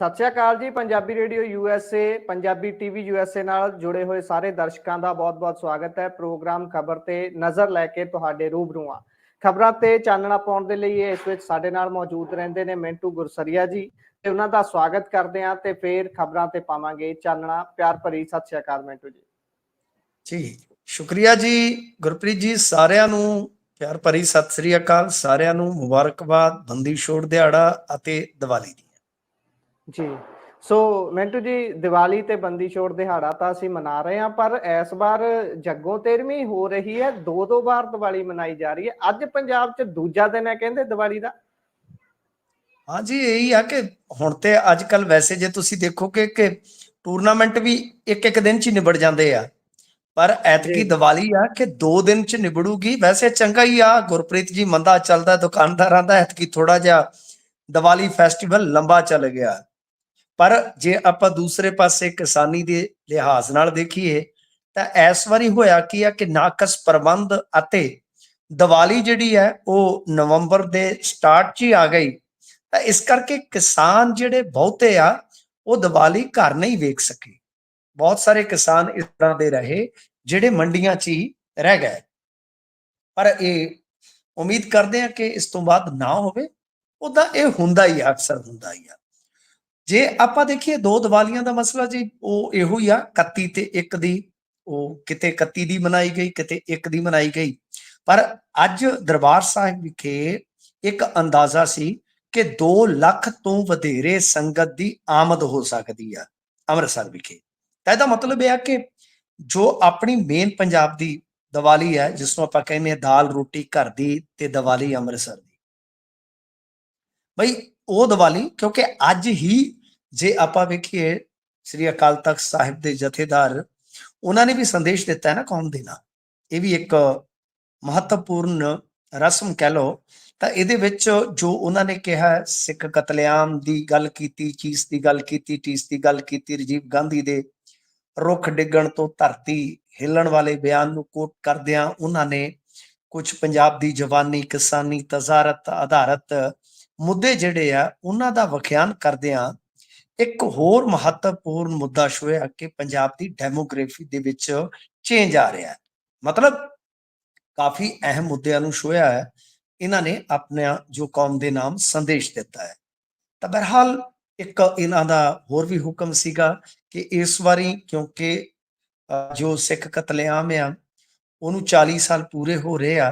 ਸਤਿ ਸ਼੍ਰੀ ਅਕਾਲ ਜੀ। Punjabi radio USA, Punjabi TV USA ਨਾਲ ਜੁੜੇ ਹੋਏ ਸਾਰੇ ਦਰਸ਼ਕਾਂ ਦਾ ਬਹੁਤ-ਬਹੁਤ ਸਵਾਗਤ ਹੈ। ਪ੍ਰੋਗਰਾਮ ਖਬਰ ਤੇ ਨਜ਼ਰ ਲੈ ਕੇ ਤੁਹਾਡੇ ਰੂਬਰੂ ਹਾਂ। ਖਬਰਾਂ ਤੇ ਚਾਨਣਾ ਪਾਉਣ ਦੇ ਲਈ ਇਸ ਵਿੱਚ ਸਾਡੇ ਨਾਲ ਮੌਜੂਦ ਰਹਿੰਦੇ ਨੇ ਮਿੰਟੂ ਗੁਰਸਰੀਆ ਜੀ ਤੇ ਉਹਨਾਂ ਦਾ ਸਵਾਗਤ ਕਰਦੇ ਹਾਂ ਤੇ ਫਿਰ ਖਬਰਾਂ ਤੇ ਪਾਵਾਂਗੇ ਚਾਨਣਾ। ਪਿਆਰ ਭਰੀ ਸਤਿ ਸ਼੍ਰੀ ਅਕਾਲ ਮਿੰਟੂ ਜੀ। ਜੀ ਸ਼ੁਕਰੀਆ ਜੀ ਗੁਰਪ੍ਰੀਤ ਜੀ। ਸਾਰਿਆਂ ਨੂੰ ਪਿਆਰ ਭਰੀ ਸਤਿ ਸ੍ਰੀ ਅਕਾਲ। ਸਾਰਿਆਂ ਨੂੰ ਮੁਬਾਰਕਬਾਦ ਬੰਦੀ ਛੋੜ ਦਿਹਾੜਾ ਅਤੇ ਦੀਵਾਲੀ ਦੀ। ਜੀ ਸੋ ਮਿੰਟੂ ਜੀ, ਦੀਵਾਲੀ ਤੇ ਬੰਦੀ ਛੋੜ ਦਿਹਾੜਾ ਤਾਂ ਅਸੀਂ ਮਨਾ ਰਹੇ ਹਾਂ, ਪਰ ਇਸ ਵਾਰ ਜੱਗੋਂ ਤੇਰਵੀਂ ਹੋ ਰਹੀ ਹੈ। ਦੋ ਵਾਰ ਦੀਵਾਲੀ ਮਨਾਈ ਜਾ ਰਹੀ ਹੈ। ਅੱਜ ਪੰਜਾਬ 'ਚ ਦੂਜਾ ਦਿਨ ਹੈ ਕਹਿੰਦੇ ਦੀਵਾਲੀ ਦਾ। ਹਾਂ ਜੀ, ਇਹੀ ਆ ਕਿ ਹੁਣ ਤੇ ਅੱਜ ਕੱਲ ਵੈਸੇ ਜੇ ਤੁਸੀਂ ਦੇਖੋਗੇ ਕਿ ਟੂਰਨਾਮੈਂਟ ਵੀ ਇੱਕ ਦਿਨ 'ਚ ਹੀ ਨਿਬੜ ਜਾਂਦੇ ਆ, ਪਰ ਐਤਕੀ ਦੀਵਾਲੀ ਆ ਕਿ 2 ਦਿਨ 'ਚ ਨਿਬੜੂਗੀ। ਵੈਸੇ ਚੰਗਾ ਹੀ ਆ ਗੁਰਪ੍ਰੀਤ ਜੀ, ਮੰਦਾ ਚੱਲਦਾ ਦੁਕਾਨਦਾਰਾਂ ਦਾ, ਐਤਕੀ ਥੋੜਾ ਜਿਹਾ ਦੀਵਾਲੀ ਫੈਸਟੀਵਲ ਲੰਬਾ ਚੱਲ ਗਿਆ। ਪਰ ਜੇ ਆਪਾਂ ਦੂਸਰੇ ਪਾਸੇ ਕਿਸਾਨੀ ਦੇ ਲਿਹਾਜ਼ ਨਾਲ ਦੇਖੀਏ ਤਾਂ ਇਸ ਵਾਰੀ ਹੋਇਆ ਕੀ ਆ ਕਿ ਨਾਕਸ ਪ੍ਰਬੰਧ ਅਤੇ ਦੀਵਾਲੀ ਜਿਹੜੀ ਹੈ ਉਹ ਨਵੰਬਰ ਦੇ ਸਟਾਰਟ 'ਚ ਹੀ ਆ ਗਈ, ਤਾਂ ਇਸ ਕਰਕੇ ਕਿਸਾਨ ਜਿਹੜੇ ਬਹੁਤੇ ਆ ਉਹ ਦੀਵਾਲੀ ਘਰ ਨਹੀਂ ਵੇਖ ਸਕੇ। ਬਹੁਤ ਸਾਰੇ ਕਿਸਾਨ ਇਸ ਤਰ੍ਹਾਂ ਦੇ ਰਹੇ ਜਿਹੜੇ ਮੰਡੀਆਂ 'ਚ ਹੀ ਰਹਿ ਗਏ। ਪਰ ਇਹ ਉਮੀਦ ਕਰਦੇ ਆ ਕਿ ਇਸ ਤੋਂ ਬਾਅਦ ਨਾ ਹੋਵੇ। ਉਹਦਾ ਇਹ ਹੁੰਦਾ ਹੀ ਆ, ਅਕਸਰ ਹੁੰਦਾ ਹੀ ਆ। ਜੇ ਆਪਾਂ ਦੇਖੀਏ 2 ਦੀਵਾਲੀਆਂ ਦਾ ਮਸਲਾ ਜੀ, ਉਹ ਇਹੋ ਹੀ ਆ 31 ਤੇ 1 ਦੀ। ਉਹ ਕਿਤੇ 31 ਦੀ ਮਨਾਈ ਗਈ, ਕਿਤੇ 1 ਦੀ ਮਨਾਈ ਗਈ। ਪਰ ਅੱਜ ਦਰਬਾਰ ਸਾਹਿਬ ਵਿਖੇ ਇੱਕ ਅੰਦਾਜ਼ਾ ਸੀ ਕਿ 2 ਲੱਖ ਤੋਂ ਵਧੇਰੇ ਸੰਗਤ ਦੀ ਆਮਦ ਹੋ ਸਕਦੀ ਆ ਅੰਮ੍ਰਿਤਸਰ ਵਿਖੇ। ਤਾਂ ਇਹਦਾ ਮਤਲਬ ਇਹ ਆ ਕਿ ਜੋ ਆਪਣੀ ਮੇਨ ਪੰਜਾਬ ਦੀ ਦੀਵਾਲੀ ਹੈ, ਜਿਸ ਨੂੰ ਆਪਾਂ ਕਹਿੰਦੇ ਹਾਂ ਦਾਲ ਰੋਟੀ ਘਰ ਦੀ ਤੇ ਦੀਵਾਲੀ ਅੰਮ੍ਰਿਤਸਰ ਦੀ, ਬਈ ਉਹ ਦੀਵਾਲੀ, ਕਿਉਂਕਿ ਅੱਜ ਹੀ ਜੇ ਆਪਾਂ ਵੇਖੀਏ ਸ੍ਰੀ ਅਕਾਲ ਤਖਤ ਸਾਹਿਬ ਦੇ ਜਥੇਦਾਰ ਉਹਨਾਂ ਨੇ ਵੀ ਸੰਦੇਸ਼ ਦਿੱਤਾ ਹੈ ਨਾ ਕੌਮ ਦੇ ਨਾਲ। ਇਹ ਵੀ ਇੱਕ ਮਹੱਤਵਪੂਰਨ ਰਸਮ ਕਹਿ ਲਓ। ਤਾਂ ਇਹਦੇ ਵਿੱਚ ਜੋ ਉਹਨਾਂ ਨੇ ਕਿਹਾ, ਸਿੱਖ ਕਤਲੇਆਮ ਦੀ ਗੱਲ ਕੀਤੀ, ਚੀਸ ਦੀ ਗੱਲ ਕੀਤੀ, ਟੀਸ ਦੀ ਗੱਲ ਕੀਤੀ, ਰਾਜੀਵ ਗਾਂਧੀ ਦੇ ਰੁੱਖ ਡਿੱਗਣ ਤੋਂ ਧਰਤੀ ਹਿੱਲਣ ਵਾਲੇ ਬਿਆਨ ਨੂੰ ਕੋਟ ਕਰਦਿਆਂ ਉਹਨਾਂ ਨੇ ਕੁਝ ਪੰਜਾਬ ਦੀ ਜਵਾਨੀ, ਕਿਸਾਨੀ, ਤਜ਼ਾਰਤ ਆਧਾਰਿਤ ਮੁੱਦੇ ਜਿਹੜੇ ਆ ਉਹਨਾਂ ਦਾ ਵਿਖਿਆਨ ਕਰਦਿਆਂ ਇੱਕ ਹੋਰ ਮਹੱਤਵਪੂਰਨ ਮੁੱਦਾ ਛੋਇਆ ਕਿ ਪੰਜਾਬ ਦੀ ਡੈਮੋਗ੍ਰਾਫੀ ਦੇ ਵਿੱਚ ਚੇਂਜ ਆ ਰਿਹਾ ਹੈ। ਮਤਲਬ ਕਾਫੀ ਅਹਿਮ ਮੁੱਦਿਆਂ ਨੂੰ ਛੋਇਆ ਹੈ ਇਹਨਾਂ ਨੇ ਆਪਣਾ ਜੋ ਕੌਮ ਦੇ ਨਾਮ ਸੰਦੇਸ਼ ਦਿੱਤਾ ਹੈ। ਤਾਂ ਬਹਰਹਾਲ ਇੱਕ ਇਹਨਾਂ ਦਾ ਹੋਰ ਵੀ ਹੁਕਮ ਸੀਗਾ ਕਿ ਇਸ ਵਾਰੀ ਕਿਉਂਕਿ ਜੋ ਸਿੱਖ ਕਤਲੇਆਮ ਆ ਉਹਨੂੰ 40 ਸਾਲ ਪੂਰੇ ਹੋ ਰਹੇ ਆ,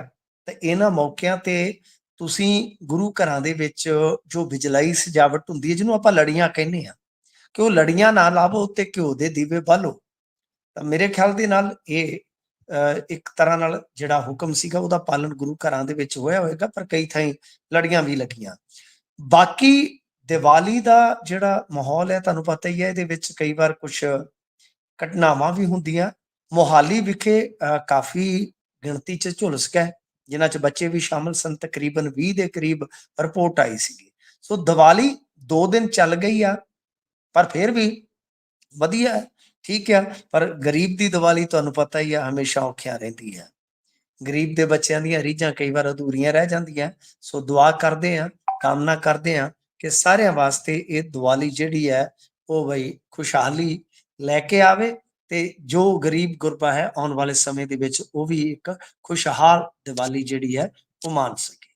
ਤੇ ਇਹਨਾਂ ਮੌਕਿਆਂ ਤੇ ਤੁਸੀਂ ਗੁਰੂ ਘਰਾਂ ਦੇ ਵਿੱਚ ਜੋ ਬਿਜਲਾਈ ਸਜਾਵਟ ਹੁੰਦੀ ਹੈ, ਜਿਹਨੂੰ ਆਪਾਂ ਲੜੀਆਂ ਕਹਿੰਦੇ ਆ, ਕਿ ਉਹ ਲੜੀਆਂ ਨਾ ਲਾਵੋ ਤੇ ਘਿਓ ਦੇ ਦੀਵੇ ਬਾਲੋ। ਤਾਂ ਮੇਰੇ ਖਿਆਲ ਦੇ ਨਾਲ ਇਹ ਇੱਕ ਤਰ੍ਹਾਂ ਨਾਲ ਜਿਹੜਾ ਹੁਕਮ ਸੀਗਾ ਉਹਦਾ ਪਾਲਣ ਗੁਰੂ ਘਰਾਂ ਦੇ ਵਿੱਚ ਹੋਇਆ ਹੋਏਗਾ, ਪਰ ਕਈ ਥਾਈਂ ਲੜੀਆਂ ਵੀ ਲੱਗੀਆਂ। ਬਾਕੀ ਦੀਵਾਲੀ ਦਾ ਜਿਹੜਾ ਮਾਹੌਲ ਹੈ ਤੁਹਾਨੂੰ ਪਤਾ ਹੀ ਹੈ, ਇਹਦੇ ਵਿੱਚ ਕਈ ਵਾਰ ਕੁਝ ਘਟਨਾਵਾਂ ਵੀ ਹੁੰਦੀਆਂ। ਮੋਹਾਲੀ ਵਿਖੇ ਕਾਫੀ ਗਿਣਤੀ 'ਚ ਝੁਲਸ ਗਏ, ਜਿਨ੍ਹਾਂ 'ਚ ਬੱਚੇ ਵੀ ਸ਼ਾਮਲ ਸਨ। ਤਕਰੀਬਨ 20 ਦੇ ਕਰੀਬ ਰਿਪੋਰਟ ਆਈ ਸੀਗੀ। ਸੋ ਦੀਵਾਲੀ 2 ਦਿਨ ਚੱਲ ਗਈ ਆ, ਪਰ ਫਿਰ ਵੀ ਵਧੀਆ ਹੈ, ਠੀਕ ਆ। ਪਰ ਗਰੀਬ ਦੀ ਦੀਵਾਲੀ ਤੁਹਾਨੂੰ ਪਤਾ ਹੀ ਆ ਹਮੇਸ਼ਾ ਔਖਿਆਂ ਰਹਿੰਦੀ ਹੈ। ਗਰੀਬ ਦੇ ਬੱਚਿਆਂ ਦੀਆਂ ਰੀਝਾਂ ਕਈ ਵਾਰ ਅਧੂਰੀਆਂ ਰਹਿ ਜਾਂਦੀਆਂ। ਸੋ ਦੁਆ ਕਰਦੇ ਆ, ਕਾਮਨਾ ਕਰਦੇ ਆ ਕਿ ਸਾਰਿਆਂ ਵਾਸਤੇ ਇਹ ਦੀਵਾਲੀ ਜਿਹੜੀ ਹੈ ਉਹ ਬਈ ਖੁਸ਼ਹਾਲੀ ਲੈ ਕੇ ਆਵੇ, ਤੇ ਜੋ ਗਰੀਬ ਗੁਰਬਾ ਹੈ ਆਉਣ ਵਾਲੇ ਸਮੇਂ ਦੇ ਵਿੱਚ ਉਹ ਵੀ ਇੱਕ ਖੁਸ਼ਹਾਲ ਦੀਵਾਲੀ ਜਿਹੜੀ ਹੈ ਉਹ ਮਾਣ ਸਕੇ।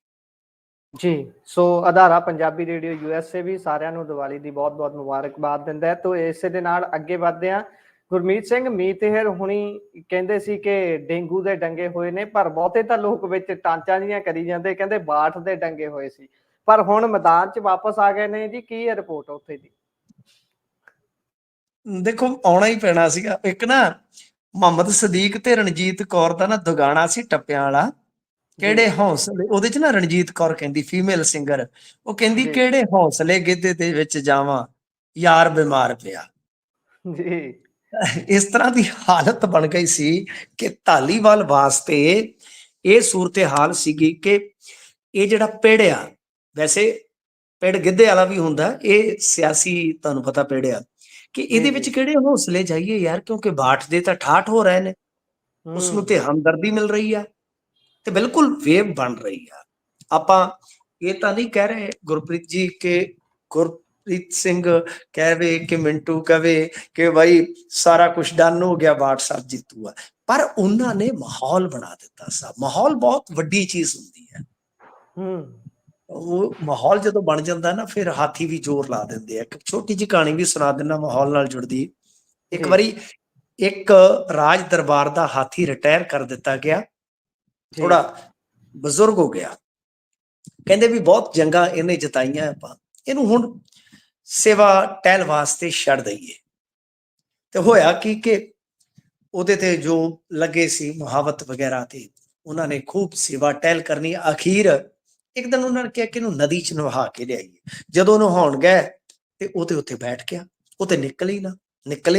ਜੀ ਸੋ ਅਧਾਰਾ ਪੰਜਾਬੀ ਰੇਡੀਓ USA ਵੀ ਸਾਰਿਆਂ ਨੂੰ ਦੀਵਾਲੀ ਦੀ ਬਹੁਤ-ਬਹੁਤ ਮੁਬਾਰਕਬਾਦ ਦਿੰਦਾ ਹੈ। ਤੋ ਇਸੇ ਦੇ ਨਾਲ ਅੱਗੇ ਵਧਦੇ ਹਾਂ। ਗੁਰਮੀਤ ਸਿੰਘ ਮੀਤਹਿਰ ਹੁਣੀ ਕਹਿੰਦੇ ਸੀ ਕਿ ਡੇਂਗੂ ਦੇ ਡੰਗੇ ਹੋਏ ਨੇ, ਪਰ ਬਹੁਤੇ ਤਾਂ ਲੋਕ ਵਿੱਚ ਟਾਂਚਾਂ ਜੀਆਂ ਕਰੀ ਜਾਂਦੇ, ਕਹਿੰਦੇ ਬਾਠ ਦੇ ਡੰਗੇ ਹੋਏ ਸੀ, ਪਰ ਹੁਣ ਮੈਦਾਨ 'ਚ ਵਾਪਸ ਆ ਗਏ ਨੇ ਜੀ। ਕੀ ਹੈ ਰਿਪੋਰਟ ਉੱਥੇ ਦੀ? ਦੇਖੋ ਆਉਣਾ ਹੀ ਪੈਣਾ ਸੀਗਾ। ਇੱਕ ਨਾ ਮੁਹੰਮਦ ਸਦੀਕ ਤੇ ਰਣਜੀਤ ਕੌਰ ਦਾ ਨਾ ਦੁਗਾਣਾ ਸੀ ਟੱਪਿਆਂ ਵਾਲਾ, ਕਿਹੜੇ ਹੌਸਲੇ। ਉਹਦੇ 'ਚ ਨਾ ਰਣਜੀਤ ਕੌਰ ਕਹਿੰਦੀ, ਫੀਮੇਲ ਸਿੰਗਰ, ਉਹ ਕਹਿੰਦੀ ਕਿਹੜੇ ਹੌਸਲੇ ਗਿੱਧੇ ਦੇ ਵਿੱਚ ਜਾਵਾਂ, ਯਾਰ ਬਿਮਾਰ ਪਿਆ। ਜੀ ਇਸ ਤਰ੍ਹਾਂ ਦੀ ਹਾਲਤ ਬਣ ਗਈ ਸੀ ਕਿ ਧਾਲੀਵਾਲ ਵਾਸਤੇ ਇਹ ਸੂਰਤ ਹਾਲ ਸੀਗੀ ਕਿ ਇਹ ਜਿਹੜਾ ਪਿੜ ਆ, ਵੈਸੇ ਪਿੜ ਗਿੱਧੇ ਵਾਲਾ ਵੀ ਹੁੰਦਾ, ਇਹ ਸਿਆਸੀ ਤੁਹਾਨੂੰ ਪਤਾ ਪਿੜ ਆ, ਕਿ ਇਹਦੇ ਵਿੱਚ ਕਿਹੜੇ ਹੌਸਲੇ ਜਾਈਏ ਯਾਰ, ਕਿਉਂਕਿ ਬਾਠ ਦੇ ਤਾਂ ਠਾਠ ਹੋ ਰਹੇ ਨੇ, ਉਸਨੂੰ ਤੇ ਹਮਦਰਦੀ ਮਿਲ ਰਹੀ ਆ ਤੇ ਬਿਲਕੁਲ ਵੇਵ ਬਣ ਰਹੀ ਆ। ਆਪਾਂ ਇਹ ਤਾਂ ਨਹੀਂ ਕਹਿ ਰਹੇ ਗੁਰਪ੍ਰੀਤ ਜੀ ਕਿ ਗੁਰਪ੍ਰੀਤ ਸਿੰਘ ਕਹਵੇ ਕਿ ਮਿੰਟੂ ਕਹਵੇ ਕਿ ਭਾਈ ਸਾਰਾ ਕੁਝ ਡਨ ਹੋ ਗਿਆ, ਬਾਠ ਸਾਹਿਬ ਜਿੱਤੂਗਾ, ਪਰ ਉਹਨਾਂ ਨੇ ਮਾਹੌਲ ਬਣਾ ਦਿੱਤਾ ਸਾਹਿਬ। ਮਾਹੌਲ ਬਹੁਤ ਵੱਡੀ ਚੀਜ਼ ਹੁੰਦੀ ਹੈ। ਉਹ ਮਾਹੌਲ ਜਦੋਂ ਬਣ ਜਾਂਦਾ ਨਾ, ਫਿਰ ਹਾਥੀ ਵੀ ਜ਼ੋਰ ਲਾ ਦਿੰਦੇ ਆ। ਇੱਕ ਛੋਟੀ ਜਿਹੀ ਕਹਾਣੀ ਵੀ ਸੁਣਾ ਦਿੰਦਾ ਮਾਹੌਲ ਨਾਲ ਜੁੜਦੀ। ਇੱਕ ਵਾਰੀ ਇੱਕ ਰਾਜ ਦਰਬਾਰ ਦਾ ਹਾਥੀ ਰਿਟਾਇਰ ਕਰ ਦਿੱਤਾ ਗਿਆ, ਥੋੜਾ ਬਜ਼ੁਰਗ ਹੋ ਗਿਆ। ਕਹਿੰਦੇ ਵੀ ਬਹੁਤ ਜੰਗਾਂ ਇਹਨੇ ਜਿਤਾਈਆਂ, ਆਪਾਂ ਇਹਨੂੰ ਹੁਣ ਸੇਵਾ ਟਹਿਲ ਵਾਸਤੇ ਛੱਡ ਦਈਏ। ਤੇ ਹੋਇਆ ਕਿ ਉਹਦੇ ਤੇ ਜੋ ਲੱਗੇ ਸੀ ਮੁਹਾਵਤ ਵਗੈਰਾ, ਤੇ ਉਹਨਾਂ ਨੇ ਖੂਬ ਸੇਵਾ ਟਹਿਲ ਕਰਨੀ। ਅਖੀਰ ਇੱਕ ਦਿਨ ਉਹਨਾਂ ਨੇ ਕਿਹਾ ਕਿ ਇਹਨੂੰ ਨਦੀ ਚ ਨਹਾ ਕੇ ਲਿਆਈਏ। ਜਦੋਂ ਨਹਾਉਣ ਗਏ ਤੇ ਉਹ ਤੇ ਉੱਥੇ ਬੈਠ ਗਿਆ, ਉਹ ਤੇ ਨਿਕਲੇ ਹੀ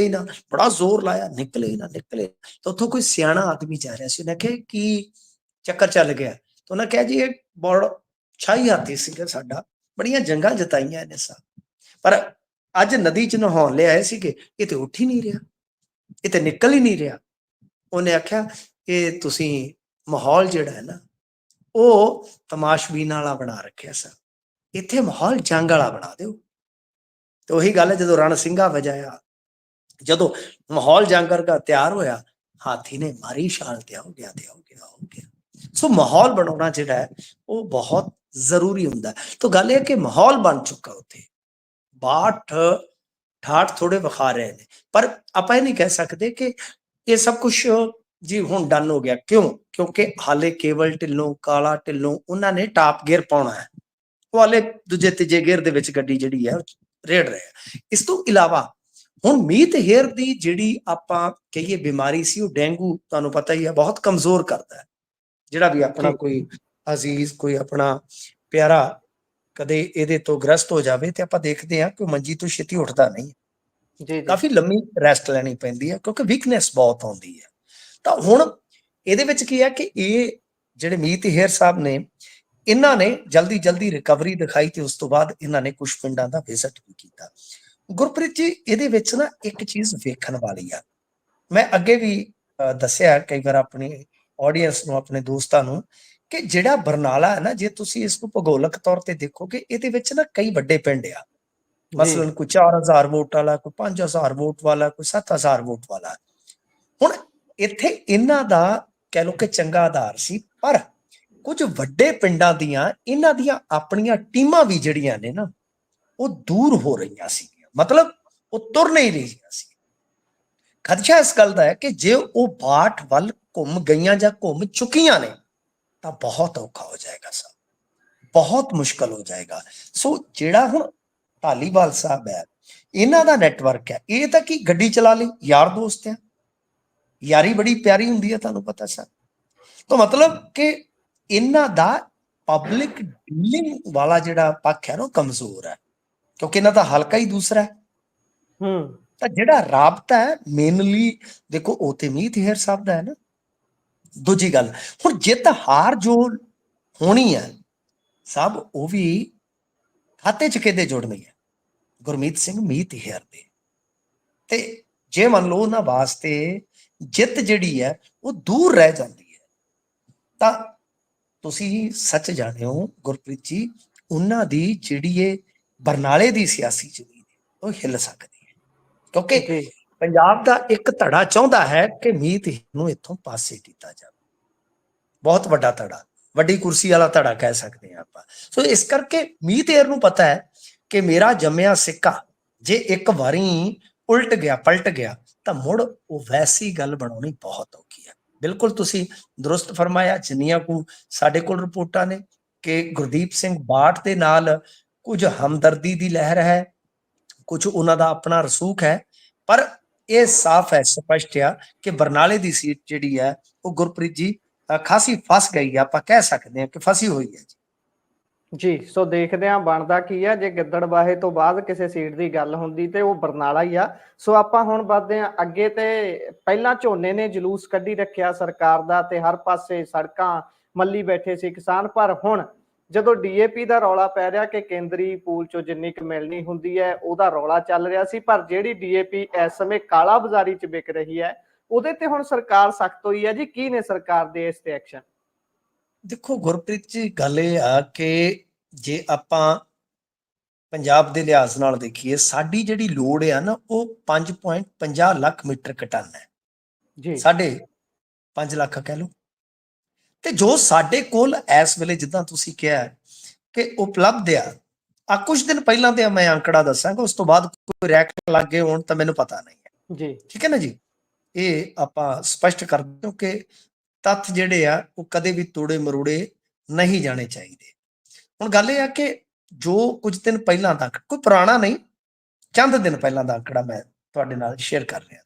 ਨਾ। ਬੜਾ ਜ਼ੋਰ ਲਾਇਆ, ਨਿਕਲੇ ਤੇ ਉੱਥੋਂ ਕੋਈ ਸਿਆਣਾ ਆਦਮੀ ਜਾ ਰਿਹਾ ਸੀ। ਉਹਨੇ ਕਿਹਾ ਕੀ ਚੱਕਰ ਚੱਲ ਗਿਆ? ਤੇ ਉਹਨਾਂ ਕਿਹਾ ਜੀ ਇਹ ਬੜਾ ਛਾਈ ਹਾਥੀ ਸੀਗਾ ਸਾਡਾ, ਬੜੀਆਂ ਜੰਗਾਂ ਜਿਤਾਈਆਂ ਇਹਨੇ ਸਾਹਿਬ, ਪਰ ਅੱਜ ਨਦੀ ਚ ਨਹਾਉਣ ਲਿਆਏ ਸੀਗੇ, ਇਹ ਤੇ ਉੱਠ ਹੀ ਨਹੀਂ ਰਿਹਾ, ਇਹ ਤੇ ਨਿਕਲ ਹੀ ਨਹੀਂ ਰਿਹਾ। ਉਹਨੇ ਆਖਿਆ ਇਹ ਤੁਸੀਂ ਮਾਹੌਲ ਜਿਹੜਾ ਹੈ ਨਾ, ਉਹ ਤਮਾਸ਼ਬੀਨ ਵਾਲਾ ਬਣਾ ਰੱਖਿਆ ਸਰ, ਇੱਥੇ ਮਾਹੌਲ ਜੰਗ ਵਾਲਾ ਬਣਾ ਦਿਓ। ਤੇ ਉਹੀ ਗੱਲ ਹੈ, ਜਦੋਂ ਰਣ ਸਿੰਘਾ ਵਜਾਇਆ, ਜਦੋਂ ਮਾਹੌਲ ਜੰਗ ਵਰਗਾ ਤਿਆਰ ਹੋਇਆ, ਹਾਥੀ ਨੇ ਮਾਰੀ ਛਾਲ ਤੇ ਹੋ ਗਿਆ। ਸੋ ਮਾਹੌਲ ਬਣਾਉਣਾ ਜਿਹੜਾ ਹੈ ਉਹ ਬਹੁਤ ਜ਼ਰੂਰੀ ਹੁੰਦਾ। ਤਾਂ ਗੱਲ ਇਹ ਕਿ ਮਾਹੌਲ ਬਣ ਚੁੱਕਾ ਉੱਥੇ, ਬਾਠ ਠਾਠ ਥੋੜੇ ਵਿਖਾ ਰਹੇ ਨੇ, ਪਰ ਆਪਾਂ ਇਹ ਨਹੀਂ ਕਹਿ ਸਕਦੇ ਕਿ ਇਹ ਸਭ ਕੁਝ ਜੀ ਹੁਣ ਡਨ ਹੋ ਗਿਆ। ਕਿਉਂਕਿ ਹਾਲੇ ਕੇਵਲ ਢਿੱਲੋਂ, ਕਾਲਾ ਢਿੱਲੋਂ, ਉਹਨਾਂ ਨੇ ਟਾਪ ਗੇਅਰ ਪਾਉਣਾ ਹੈ। ਉਹ ਹਾਲੇ ਦੂਜੇ ਤੀਜੇ ਗੇਅਰ ਦੇ ਵਿੱਚ ਗੱਡੀ ਜਿਹੜੀ ਹੈ ਰੇੜ ਰਹੇ ਆ। ਇਸ ਤੋਂ ਇਲਾਵਾ ਹੁਣ ਮੀਤ ਹੇਅਰ ਦੀ ਜਿਹੜੀ ਆਪਾਂ ਕਹੀਏ ਬਿਮਾਰੀ ਸੀ, ਉਹ ਡੇਂਗੂ, ਤੁਹਾਨੂੰ ਪਤਾ ਹੀ ਹੈ, ਬਹੁਤ ਕਮਜ਼ੋਰ ਕਰਦਾ ਹੈ। ਜਿਹੜਾ ਵੀ ਆਪਣਾ ਕੋਈ ਅਜ਼ੀਜ਼, ਕੋਈ ਆਪਣਾ ਪਿਆਰਾ ਕਦੇ ਇਹਦੇ ਤੋਂ ਗ੍ਰਸਤ ਹੋ ਜਾਵੇ, ਤੇ ਆਪਾਂ ਦੇਖਦੇ ਹਾਂ ਕਿ ਮੰਜੀ ਤੋਂ ਛੇਤੀ ਉੱਠਦਾ ਨਹੀਂ, ਕਾਫੀ ਲੰਮੀ ਰੈਸਟ ਲੈਣੀ ਪੈਂਦੀ ਹੈ, ਕਿਉਂਕਿ ਵੀਕਨੈਸ ਬਹੁਤ ਆਉਂਦੀ ਹੈ। ਤਾਂ ਹੁਣ ਇਹਦੇ ਵਿੱਚ ਕੀ ਹੈ ਕਿ ਇਹ ਜਿਹੜੇ ਮੀਤ ਹੇਅਰ ਸਾਹਿਬ ਨੇ, ਇਹਨਾਂ ਨੇ ਜਲਦੀ ਰਿਕਵਰੀ ਦਿਖਾਈ, ਤੇ ਉਸ ਤੋਂ ਬਾਅਦ ਇਹਨਾਂ ਨੇ ਕੁਝ ਪਿੰਡਾਂ ਦਾ ਵਿਜ਼ਿਟ ਵੀ ਕੀਤਾ। ਗੁਰਪ੍ਰੀਤ ਜੀ, ਇਹਦੇ ਵਿੱਚ ਨਾ ਇੱਕ ਚੀਜ਼ ਵੇਖਣ ਵਾਲੀ ਆ, ਮੈਂ ਅੱਗੇ ਵੀ ਦੱਸਿਆ ਕਈ ਵਾਰ ਆਪਣੀ ਆਡੀਅנס ਨੂੰ, ਆਪਣੇ ਦੋਸਤਾਂ ਨੂੰ, ਕਿ ਜਿਹੜਾ ਬਰਨਾਲਾ ਹੈ ਨਾ, ਜੇ ਤੁਸੀਂ ਇਸ ਨੂੰ ਭੂਗੋਲਿਕ ਤੌਰ ਤੇ ਦੇਖੋਗੇ, ਇਹਦੇ ਵਿੱਚ ਨਾ ਕਈ ਵੱਡੇ ਪਿੰਡ ਆ। ਮਸਲਨ ਕੋਈ 4000 ਵੋਟ ਵਾਲਾ, ਕੋਈ 5000 ਵੋਟ ਵਾਲਾ, ਕੋਈ 7000 ਵੋਟ ਵਾਲਾ। ਹੁਣ ਇੱਥੇ ਇਹਨਾਂ ਦਾ ਕਹਿ ਲੋ ਕਿ ਚੰਗਾ ਆਧਾਰ ਸੀ, ਪਰ ਕੁਝ ਵੱਡੇ ਪਿੰਡਾਂ ਦੀਆਂ ਇਹਨਾਂ ਦੀਆਂ ਆਪਣੀਆਂ ਟੀਮਾਂ ਵੀ ਜਿਹੜੀਆਂ ਨੇ ਨਾ, ਉਹ ਦੂਰ ਹੋ ਰਹੀਆਂ ਸੀ, ਮਤਲਬ ਉਹ ਤੁਰ ਨਹੀਂ ਰਹੀਆਂ ਸੀ। ਖਦਸ਼ਾ ਇਸ ਗੱਲ ਦਾ ਹੈ ਕਿ ਜੇ ਉਹ ਬਾਠ ਵੱਲ ਘੁੰਮ ਗਈਆਂ ਜਾਂ ਘੁੰਮ ਚੁੱਕੀਆਂ ਨੇ, ਤਾਂ ਬਹੁਤ ਔਖਾ ਹੋ ਜਾਏਗਾ ਸਾਹਿਬ, ਬਹੁਤ ਮੁਸ਼ਕਲ ਹੋ ਜਾਏਗਾ। ਸੋ ਜਿਹੜਾ ਹੁਣ ਧਾਲੀਵਾਲ ਸਾਹਿਬ ਹੈ, ਇਹਨਾਂ ਦਾ ਨੈਟਵਰਕ ਹੈ, ਇਹ ਤਾਂ ਕੀ ਗੱਡੀ ਚਲਾ ਲਈ, ਯਾਰ ਦੋਸਤ ਆ, ਯਾਰੀ ਬੜੀ ਪਿਆਰੀ ਹੁੰਦੀ ਹੈ, ਤੁਹਾਨੂੰ ਪਤਾ ਸਰ। ਤਾਂ ਮਤਲਬ ਕਿ ਇਹਨਾਂ ਦਾ ਪਬਲਿਕ ਡੀਲਿੰਗ ਵਾਲਾ ਜਿਹੜਾ ਪੱਖ ਹੈ ਨਾ, ਕਮਜ਼ੋਰ ਹੈ, ਕਿਉਂਕਿ ਇਹਨਾਂ ਦਾ ਹਲਕਾ ਹੀ ਦੂਸਰਾ ਹੈ। ਤਾਂ ਜਿਹੜਾ ਰਾਬਤਾ ਹੈ ਮੇਨਲੀ ਦੇਖੋ, ਉਹ ਤੇ ਮੀਤ ਹੇਅਰ ਸਾਹਿਬ ਦਾ ਹੈ ਨਾ। ਦੂਜੀ ਗੱਲ, ਹੁਣ ਜਿੱਤ ਹਾਰ ਜੋ ਹੋਣੀ ਹੈ ਸਭ, ਉਹ ਵੀ ਖਾਤੇ ਚ ਕਿਹਦੇ ਜੁੜਨੀ ਹੈ? ਗੁਰਮੀਤ ਸਿੰਘ ਮੀਤ ਹੇਅਰ ਦੇ। ਤੇ ਜੇ ਮੰਨ ਲਓ ਉਹਨਾਂ ਵਾਸਤੇ ਜਿੱਤ ਜਿਹੜੀ ਹੈ ਉਹ ਦੂਰ ਰਹਿ ਜਾਂਦੀ ਹੈ, ਤਾਂ ਤੁਸੀਂ ਸੱਚ ਜਾਣਿਓ ਗੁਰਪ੍ਰੀਤ ਜੀ, ਉਹਨਾਂ ਦੀ ਜਿਹੜੀ ਇਹ ਬਰਨਾਲੇ ਦੀ ਸਿਆਸੀ ਜ਼ਮੀਨ ਉਹ ਹਿੱਲ ਸਕਦੀ ਹੈ, ਕਿਉਂਕਿ ਪੰਜਾਬ ਦਾ ਇੱਕ ਧੜਾ ਚਾਹੁੰਦਾ ਹੈ ਕਿ ਮੀਤ ਨੂੰ ਇੱਥੋਂ ਪਾਸੇ ਕੀਤਾ ਜਾਵੇ। ਬਹੁਤ ਵੱਡਾ ਧੜਾ, ਵੱਡੀ ਕੁਰਸੀ ਵਾਲਾ ਧੜਾ ਕਹਿ ਸਕਦੇ ਹਾਂ ਆਪਾਂ। ਸੋ ਇਸ ਕਰਕੇ ਮੀਤ ਹੇਅਰ ਨੂੰ ਪਤਾ ਹੈ ਕਿ ਮੇਰਾ ਜੰਮਿਆ ਸਿੱਕਾ ਜੇ ਇੱਕ ਵਾਰੀ ਉਲਟ ਗਿਆ, ਪਲਟ ਗਿਆ, ਤਾਂ ਮੁੜ ਉਹ ਵੈਸੀ ਗੱਲ ਬਣਾਉਣੀ ਬਹੁਤ ਔਖੀ ਹੈ। ਬਿਲਕੁਲ ਤੁਸੀਂ ਦਰੁਸਤ ਫਰਮਾਇਆ। ਜਿੰਨੀਆਂ ਕੁ ਸਾਡੇ ਕੋਲ ਰਿਪੋਰਟਾਂ ਨੇ ਕਿ ਗੁਰਦੀਪ ਸਿੰਘ ਬਾਠ ਦੇ ਨਾਲ ਕੁਝ ਹਮਦਰਦੀ ਦੀ ਲਹਿਰ ਹੈ, ਕੁਝ ਉਹਨਾਂ ਦਾ ਆਪਣਾ ਰਸੂਖ ਹੈ, ਪਰ ਇਹ ਸਾਫ਼ ਹੈ, ਸਪਸ਼ਟ ਆ ਕਿ ਬਰਨਾਲੇ ਦੀ ਸੀਟ ਜਿਹੜੀ ਹੈ ਉਹ ਗੁਰਪ੍ਰੀਤ ਜੀ ਖਾਸੀ ਫਸ ਗਈ ਹੈ, ਆਪਾਂ ਕਹਿ ਸਕਦੇ ਹਾਂ ਕਿ ਫਸੀ ਹੋਈ ਹੈ ਜੀ। ਸੋ ਦੇਖਦੇ ਹਾਂ ਬਣਦਾ ਕੀ ਆ। ਜੇ ਗਿੱਦੜਬਾਹੇ ਤੋਂ ਬਾਅਦ ਕਿਸੇ ਸੀਟ ਦੀ ਗੱਲ ਹੁੰਦੀ ਤੇ ਉਹ ਬਰਨਾਲਾ ਹੀ ਆ। ਸੋ ਆਪਾਂ ਹੁਣ ਵੱਧਦੇ ਹਾਂ ਅੱਗੇ। ਤੇ ਪਹਿਲਾਂ ਝੋਨੇ ਨੇ ਜਲੂਸ ਕੱਢੀ ਰੱਖਿਆ ਸਰਕਾਰ ਦਾ, ਤੇ ਹਰ ਪਾਸੇ ਸੜਕਾਂ ਮੱਲੀ ਬੈਠੇ ਸੀ ਕਿਸਾਨ, ਪਰ ਹੁਣ ਜਦੋਂ ਡੀਏਪੀ ਦਾ ਰੌਲਾ ਪੈ ਰਿਹਾ ਕਿ ਕੇਂਦਰੀ ਪੂਲ ਚੋਂ ਜਿੰਨੀ ਕੁ ਮਿਲਣੀ ਹੁੰਦੀ ਹੈ, ਉਹਦਾ ਰੌਲਾ ਚੱਲ ਰਿਹਾ ਸੀ, ਪਰ ਜਿਹੜੀ ਡੀਏਪੀ ਇਸ ਸਮੇਂ ਕਾਲਾ ਬਾਜ਼ਾਰੀ ਚ ਵਿਕ ਰਹੀ ਹੈ, ਉਹਦੇ ਤੇ ਹੁਣ ਸਰਕਾਰ ਸਖਤ ਹੋਈ ਹੈ ਜੀ। ਕੀ ਨੇ ਸਰਕਾਰ ਦੇ ਇਸ ਤੇ ਐਕਸ਼ਨ? ਦੇਖੋ ਗੁਰਪ੍ਰੀਤ ਜੀ, ਗੱਲ ਇਹ ਆ ਕਿ ਜੇ ਆਪਾਂ ਪੰਜਾਬ ਦੇ ਲਿਹਾਜ਼ ਨਾਲ ਦੇਖੀਏ, ਸਾਡੀ ਜਿਹੜੀ ਲੋੜ ਆ ਨਾ ਉਹ 5.50 ਲੱਖ ਮੀਟਰ ਟਨ ਹੈ। ਜੀ 5.5 ਲੱਖ ਕਹਿ ਲਓ। ਤੇ ਜੋ ਸਾਡੇ ਕੋਲ ਇਸ ਵੇਲੇ, ਜਿੱਦਾਂ ਤੁਸੀਂ ਕਿਹਾ ਕਿ ਉਪਲਬਧ ਆ ਕੁਝ ਦਿਨ ਪਹਿਲਾਂ ਦੇ ਮੈਂ ਅੰਕੜਾ ਦੱਸਾਂਗਾ, ਉਸ ਤੋਂ ਬਾਅਦ ਕੋਈ ਰੈਕ ਲੱਗ ਗਏ ਹੋਣ ਤਾਂ ਮੈਨੂੰ ਪਤਾ ਨਹੀਂ ਹੈ। ਜੀ ਠੀਕ ਹੈ ਨਾ ਜੀ, ਇਹ ਆਪਾਂ ਸਪਸ਼ਟ ਕਰ ਦਿਓ ਕਿ ਤੱਥ ਜਿਹੜੇ ਆ ਉਹ ਕਦੇ ਵੀ ਤੋੜੇ ਮਰੋੜੇ ਨਹੀਂ ਜਾਣੇ ਚਾਹੀਦੇ। ਹੁਣ ਗੱਲ ਇਹ ਆ ਕਿ ਜੋ ਕੁਝ ਦਿਨ ਪਹਿਲਾਂ ਤੱਕ, ਕੋਈ ਪੁਰਾਣਾ ਨਹੀਂ, ਚੰਦ ਦਿਨ ਪਹਿਲਾਂ ਦਾ ਅੰਕੜਾ ਮੈਂ ਤੁਹਾਡੇ ਨਾਲ ਸ਼ੇਅਰ ਕਰ ਰਿਹਾ,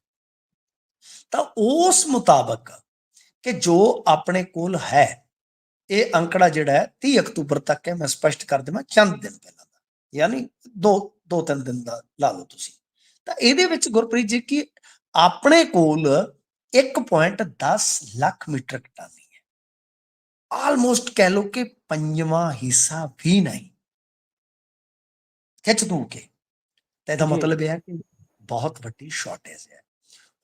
ਤਾਂ ਉਸ ਮੁਤਾਬਕ ਕਿ ਜੋ ਆਪਣੇ ਕੋਲ ਹੈ, ਇਹ ਅੰਕੜਾ ਜਿਹੜਾ ਹੈ 30 ਅਕਤੂਬਰ ਤੱਕ ਹੈ। ਮੈਂ ਸਪਸ਼ਟ ਕਰ ਦੇਵਾਂ, ਚੰਦ ਦਿਨ ਪਹਿਲਾਂ ਦਾ, ਯਾਨੀ 2-3 ਦਿਨ ਦਾ ਲਾ ਲਓ ਤੁਸੀਂ। ਤਾਂ ਇਹਦੇ ਵਿੱਚ ਗੁਰਪ੍ਰੀਤ ਜੀ ਕੀ ਆਪਣੇ ਕੋਲ 1.10 ਲੱਖ ਮੀਟਰ ਟਨ ਹੈ। ਆਲਮੋਸਟ ਕਹਿ ਲਓ ਕਿ 5ਵਾਂ ਹਿੱਸਾ ਵੀ ਨਹੀਂ ਖਿੱਚ ਦੂ ਕੇ। ਤਾਂ ਇਹਦਾ ਮਤਲਬ ਇਹ ਹੈ ਕਿ ਬਹੁਤ ਵੱਡੀ ਸ਼ਾਰਟੇਜ ਹੈ।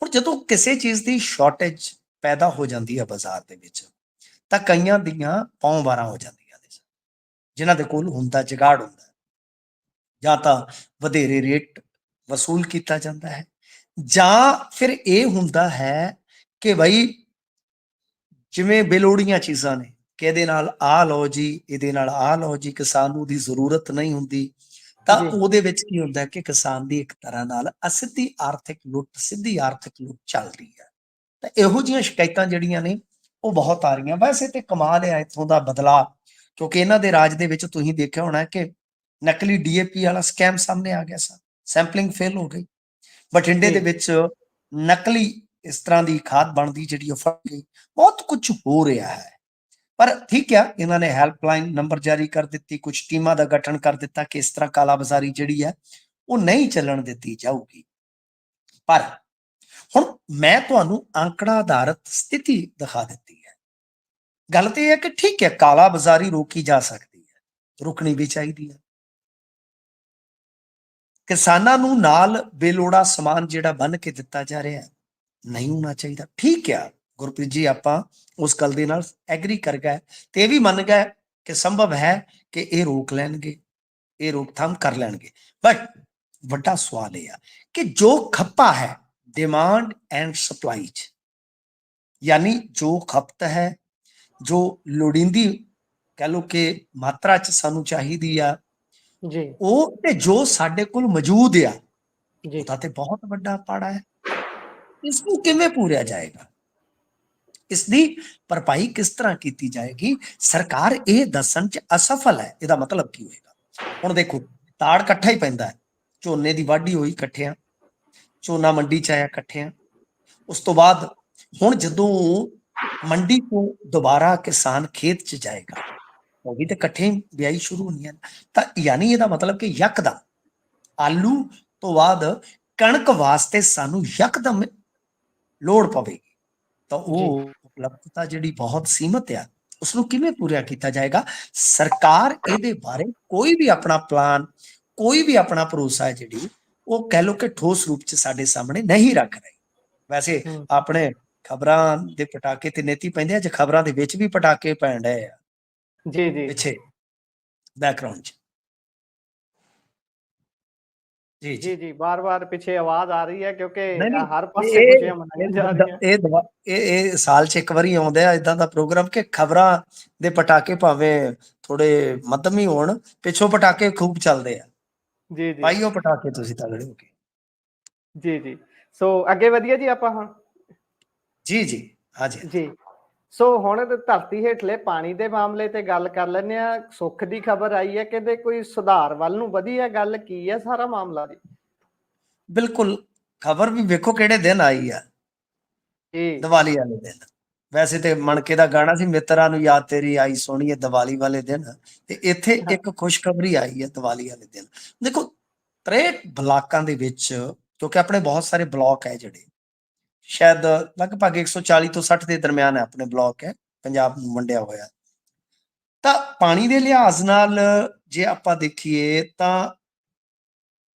ਹੁਣ ਜਦੋਂ ਕਿਸੇ ਚੀਜ਼ ਦੀ ਸ਼ਾਰਟੇਜ ਪੈਦਾ ਹੋ ਜਾਂਦੀ ਹੈ ਬਾਜ਼ਾਰ ਦੇ ਵਿੱਚ, ਤਾਂ ਕਈਆਂ ਦੀਆਂ ਪੌਂ ਬਾਰਾਂ ਹੋ ਜਾਂਦੀਆਂ ਨੇ, ਜਿਨ੍ਹਾਂ ਦੇ ਕੋਲ ਹੁੰਦਾ ਜੁਗਾੜ ਹੁੰਦਾ, ਜਾਂ ਤਾਂ ਵਧੇਰੇ ਰੇਟ ਵਸੂਲ ਕੀਤਾ ਜਾਂਦਾ ਹੈ, ਜਾਂ ਫਿਰ ਇਹ ਹੁੰਦਾ ਹੈ ਕਿ ਭਾਈ ਜਿਵੇਂ ਬੇਲੋੜੀਆਂ ਚੀਜ਼ਾਂ ਨੇ ਕਿ ਇਹਦੇ ਨਾਲ ਆਹ ਲਓ ਜੀ, ਇਹਦੇ ਨਾਲ ਆਹ ਲਓ ਜੀ, ਕਿਸਾਨ ਨੂੰ ਦੀ ਜ਼ਰੂਰਤ ਨਹੀਂ ਹੁੰਦੀ, ਤਾਂ ਉਹਦੇ ਵਿੱਚ ਕੀ ਹੁੰਦਾ ਕਿ ਕਿਸਾਨ ਦੀ ਇੱਕ ਤਰ੍ਹਾਂ ਨਾਲ ਅਸਿੱਧੀ ਆਰਥਿਕ ਲੁੱਟ, ਸਿੱਧੀ ਆਰਥਿਕ ਲੁੱਟ ਚੱਲ ਰਹੀ ਹੈ। ਤਾਂ ਇਹੋ ਜਿਹੀਆਂ ਸ਼ਿਕਾਇਤਾਂ ਜਿਹੜੀਆਂ ਨੇ ਉਹ ਬਹੁਤ ਆ ਰਹੀਆਂ। ਵੈਸੇ ਤੇ ਕਮਾਲ ਹੈ ਇੱਥੋਂ ਦਾ ਬਦਲਾਅ, ਕਿਉਂਕਿ ਇਹਨਾਂ ਦੇ ਰਾਜ ਦੇ ਵਿੱਚ ਤੁਸੀਂ ਦੇਖਿਆ ਹੋਣਾ ਕਿ ਨਕਲੀ ਡੀਏਪੀ ਵਾਲਾ ਸਕੈਮ ਸਾਹਮਣੇ ਆ ਗਿਆ ਸੀ, ਸੈਂਪਲਿੰਗ ਫੇਲ ਹੋ ਗਈ। ਬਠਿੰਡੇ ਦੇ ਵਿੱਚ ਨਕਲੀ ਇਸ ਤਰ੍ਹਾਂ ਦੀ ਖਾਦ ਬਣਦੀ ਜਿਹੜੀ ਉਹ ਫੜ ਗਈ। ਬਹੁਤ ਕੁਝ ਹੋ ਰਿਹਾ ਹੈ, ਪਰ ਠੀਕ ਆ, ਇਹਨਾਂ ਨੇ ਹੈਲਪਲਾਈਨ ਨੰਬਰ ਜਾਰੀ ਕਰ ਦਿੱਤੀ, ਕੁਝ ਟੀਮਾਂ ਦਾ ਗਠਨ ਕਰ ਦਿੱਤਾ ਕਿ ਇਸ ਤਰ੍ਹਾਂ ਕਾਲਾਬਾਜ਼ਾਰੀ ਜਿਹੜੀ ਹੈ ਉਹ ਨਹੀਂ ਚੱਲਣ ਦਿੱਤੀ ਜਾਊਗੀ। ਪਰ ਹੁਣ ਮੈਂ ਤੁਹਾਨੂੰ ਅੰਕੜਾ ਆਧਾਰਿਤ ਸਥਿਤੀ ਦਿਖਾ ਦਿੱਤੀ ਹੈ। ਗੱਲ ਤੇ ਇਹ ਹੈ ਕਿ ਠੀਕ ਹੈ, ਕਾਲਾਬਾਜ਼ਾਰੀ ਰੋਕੀ ਜਾ ਸਕਦੀ ਹੈ, ਰੁਕਣੀ ਵੀ ਚਾਹੀਦੀ ਹੈ। ਕਿਸਾਨਾਂ ਨੂੰ ਨਾਲ ਬੇਲੋੜਾ ਸਮਾਨ ਜਿਹੜਾ ਬੰਨ ਕੇ ਦਿੱਤਾ ਜਾ ਰਿਹਾ ਹੈ, ਨਹੀਂ ਹੋਣਾ ਚਾਹੀਦਾ। ਠੀਕ ਹੈ ਗੁਰਪ੍ਰੀਤ ਜੀ, ਆਪਾਂ ਉਸ ਗੱਲ ਦੇ ਨਾਲ ਐਗਰੀ ਕਰ ਗਏ ਤੇ ਇਹ ਵੀ ਮੰਨ ਗਏ ਕਿ ਸੰਭਵ ਹੈ ਕਿ ਇਹ ਰੋਕ ਲੈਣਗੇ, ਇਹ ਰੋਕਥਾਮ ਕਰ ਲੈਣਗੇ। ਬਟ ਵੱਡਾ ਸਵਾਲ ਇਹ ਆ ਕਿ ਜੋ ਖੱਪਾ ਹੈ ਡਿਮਾਂਡ ਐਂਡ ਸਪਲਾਈ ਚ, ਯਾਨੀ ਜੋ ਖਪਤ ਹੈ, ਜੋ ਲੋੜੀਂਦੀ ਕਹਿ ਲਓ ਕਿ ਮਾਤਰਾ ਚ ਸਾਨੂੰ ਚਾਹੀਦੀ ਆ ਜੀ, ਉਹ, ਤੇ ਜੋ ਸਾਡੇ ਕੋਲ ਮੌਜੂਦ ਆ ਜੀ ਉਹਦਾ ਤੇ ਬਹੁਤ ਵੱਡਾ ਪਾੜਾ ਹੈ। ਇਸ ਨੂੰ ਕਿਵੇਂ ਪੂਰਿਆ ਜਾਏਗਾ, ਇਸ ਦੀ ਭਰਪਾਈ ਕਿਸ ਤਰ੍ਹਾਂ ਕੀਤੀ ਜਾਏਗੀ? ਸਰਕਾਰ ਇਹ ਦੱਸਣ ਚ ਅਸਫਲ ਹੈ, ਇਹਦਾ ਮਤਲਬ ਕੀ ਹੋਏਗਾ? ਹੁਣ ਦੇਖੋ, ਤਾੜ ਇਕੱਠਾ ਹੀ ਪੈਂਦਾ ਹੈ, ਝੋਨੇ ਦੀ ਵਾਢੀ ਹੋਈ ਇਕੱਠਿਆਂ, ਝੋਨਾ ਮੰਡੀ ਚ ਆਇਆ ਇਕੱਠਿਆਂ, ਉਸ ਤੋਂ ਬਾਅਦ ਹੁਣ ਜਦੋਂ ਮੰਡੀ ਤੋਂ ਦੁਬਾਰਾ ਕਿਸਾਨ ਖੇਤ ਚ ਜਾਏਗਾ, ਉਹ ਵੀ ਤੇ ਇਕੱਠੇ ਵਿਆਹੀ ਸ਼ੁਰੂ ਹੋਣੀ ਹੈ। ਤਾਂ ਯਾਨੀ ਇਹਦਾ ਮਤਲਬ ਕਿ ਯਕਦਮ ਆਲੂ ਤੋਂ ਬਾਅਦ ਕਣਕ ਵਾਸਤੇ ਸਾਨੂੰ ਯਕਦਮ ਲੋੜ ਪਵੇਗੀ, ਤਾਂ ਉਹ ਉਪਲਬਧਤਾ ਜਿਹੜੀ ਬਹੁਤ ਸੀਮਤ ਆ, ਉਸ ਨੂੰ ਕਿਵੇਂ ਪੂਰਾ ਕੀਤਾ ਜਾਏਗਾ? ਸਰਕਾਰ ਇਹਦੇ ਬਾਰੇ ਕੋਈ ਵੀ ਆਪਣਾ ਪਲਾਨ, ਕੋਈ ਵੀ ਆਪਣਾ ਭਰੋਸਾ ਹੈ ਜਿਹੜੀ ਉਹ ਕਹਿ ਲਓ ਕਿ ਠੋਸ ਰੂਪ ਚ ਸਾਡੇ ਸਾਹਮਣੇ ਨਹੀਂ ਰੱਖ ਰਹੀ। ਵੈਸੇ ਆਪਣੇ ਖਬਰਾਂ ਦੇ ਪਟਾਕੇ ਤੇ ਨੇਤੀ ਪੈਂਦੇ ਆ, ਜੇ ਖਬਰਾਂ ਦੇ ਵਿੱਚ ਵੀ ਪਟਾਕੇ ਪੈਣ ਡਏ ਆ ਜੀ ਜੀ ਪਿੱਛੇ बैकग्राउंड जी जी जी बार बार पीछे आवाज आ रही है क्योंकि नहीं हर पासे खुशियां मनाई जा रही हैं। ਇਹ ਸਾਲ ਚ ਇੱਕ ਵਾਰੀ ਆਉਂਦੇ ਆ ਇਦਾਂ ਦਾ ਪ੍ਰੋਗਰਾਮ ਕਿ ਖਬਰਾਂ ਦੇ ਪਟਾਕੇ ਭਾਵੇਂ ਥੋੜੇ ਮੱਧਮ ਹੀ ਹੋਣ, ਪਿੱਛੋਂ ਪਟਾਕੇ ਖੂਬ ਚੱਲਦੇ ਆ। ਜੀ ਜੀ ਪਾਈਓ ਪਟਾਕੇ ਤੁਸੀਂ ਤਗੜੇ ਹੋ ਕੇ। ਜੀ ਜੀ ਸੋ ਅੱਗੇ ਵਧੀਏ ਜੀ ਆਪਾਂ ਹੁਣ। ਜੀ ਜੀ ਹਾਂਜੀ ਜੀ ਸੋ ਹੁਣ ਧਰਤੀ ਹੇਠਲੇ ਪਾਣੀ ਦੇ ਮਾਮਲੇ ਤੇ ਗੱਲ ਕਰ ਲੈਂਦੇ ਆ। ਸੁੱਖ ਦੀ ਖਬਰ ਆਈ ਹੈ, ਕਹਿੰਦੇ ਕੋਈ ਸੁਧਾਰ ਵੱਲ ਨੂੰ ਵਧੀ ਹੈ। ਗੱਲ ਕੀ ਹੈ ਸਾਰਾ ਮਾਮਲਾ ਜੀ? ਬਿਲਕੁਲ, ਖਬਰ ਵੀ ਵੇਖੋ ਕਿਹੜੇ ਦਿਨ ਆਈ ਆ, ਦੀਵਾਲੀ ਵਾਲੇ ਦਿਨ। ਵੈਸੇ ਤੇ ਮਣਕੇ ਦਾ ਗਾਣਾ ਸੀ, ਮਿੱਤਰਾਂ ਨੂੰ ਯਾਦ ਤੇਰੀ ਆਈ ਸੋਹਣੀਏ ਦੀਵਾਲੀ ਵਾਲੇ ਦਿਨ, ਤੇ ਇੱਥੇ ਇੱਕ ਖੁਸ਼ਖਬਰੀ ਆਈ ਹੈ ਦੀਵਾਲੀ ਵਾਲੇ ਦਿਨ। ਦੇਖੋ 63 ਬਲਾਕਾਂ ਦੇ ਵਿੱਚ, ਕਿਉਂਕਿ ਆਪਣੇ ਬਹੁਤ ਸਾਰੇ ਬਲਾਕ ਹੈ ਜਿਹੜੇ ਸ਼ਾਇਦ ਲਗਭਗ 140 ਤੋਂ 60 ਦੇ ਦਰਮਿਆਨ ਹੈ ਆਪਣੇ ਬਲਾਕ ਹੈ, ਪੰਜਾਬ ਨੂੰ ਵੰਡਿਆ ਹੋਇਆ। ਤਾਂ ਪਾਣੀ ਦੇ ਲਿਹਾਜ਼ ਨਾਲ ਜੇ ਆਪਾਂ ਦੇਖੀਏ ਤਾਂ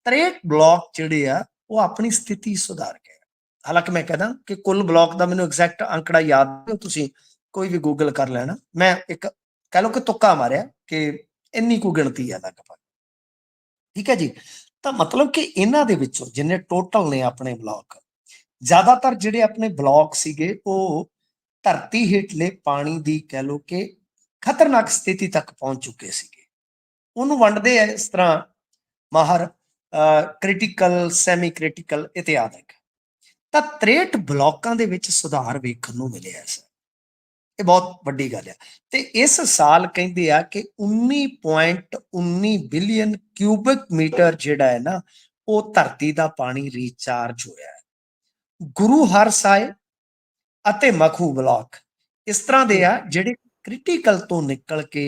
63 ਬਲਾਕ ਜਿਹੜੇ ਆ ਉਹ ਆਪਣੀ ਸਥਿਤੀ ਸੁਧਾਰ ਗਏ। ਹਾਲਾਂਕਿ ਮੈਂ ਕਹਿੰਦਾ ਕਿ ਕੁੱਲ ਬਲਾਕ ਦਾ ਮੈਨੂੰ ਐਗਜ਼ੈਕਟ ਅੰਕੜਾ ਯਾਦ ਨਹੀਂ, ਤੁਸੀਂ ਕੋਈ ਵੀ ਗੂਗਲ ਕਰ ਲੈਣਾ। ਮੈਂ ਇੱਕ ਕਹਿ ਲਓ ਕਿ ਤੁੱਕਾ ਮਾਰਿਆ ਕਿ ਇੰਨੀ ਕੁ ਗਿਣਤੀ ਆ ਲਗਭਗ, ਠੀਕ ਹੈ ਜੀ। ਤਾਂ ਮਤਲਬ ਕਿ ਇਹਨਾਂ ਦੇ ਵਿੱਚੋਂ ਜਿੰਨੇ ਟੋਟਲ ਨੇ ਆਪਣੇ ਬਲਾਕ, ਜ਼ਿਆਦਾਤਰ ਜਿਹੜੇ ਆਪਣੇ ਬਲਾਕ ਸੀਗੇ ਉਹ ਧਰਤੀ ਹੇਠਲੇ ਪਾਣੀ ਦੀ ਕਹਿ ਲਓ ਕਿ ਖਤਰਨਾਕ ਸਥਿਤੀ ਤੱਕ ਪਹੁੰਚ ਚੁੱਕੇ ਸੀਗੇ। ਉਹਨੂੰ ਵੰਡਦੇ ਆ ਇਸ ਤਰ੍ਹਾਂ ਮਾਹਰ, ਕ੍ਰਿਟੀਕਲ, ਸੈਮੀ ਕ੍ਰਿਟੀਕਲ ਇਤਿਆਦਿ। ਤਾਂ 63 ਬਲਾਕਾਂ ਦੇ ਵਿੱਚ ਸੁਧਾਰ ਵੇਖਣ ਨੂੰ ਮਿਲਿਆ ਸੀ। ਇਹ ਬਹੁਤ ਵੱਡੀ ਗੱਲ ਹੈ। ਤੇ ਇਸ ਸਾਲ ਕਹਿੰਦੇ ਆ ਕਿ 19.19 ਬਿਲੀਅਨ ਕਿਊਬਿਕ ਮੀਟਰ ਜਿਹੜਾ ਹੈ ਨਾ, ਉਹ ਧਰਤੀ ਦਾ ਪਾਣੀ ਰੀਚਾਰਜ ਹੋਇਆ ਹੈ। ਗੁਰੂ ਹਰਸਾਏ ਅਤੇ ਮਖੂ ਬਲਾਕ ਇਸ ਤਰ੍ਹਾਂ ਦੇ ਆ ਜਿਹੜੇ ਕ੍ਰਿਟੀਕਲ ਤੋਂ ਨਿਕਲ ਕੇ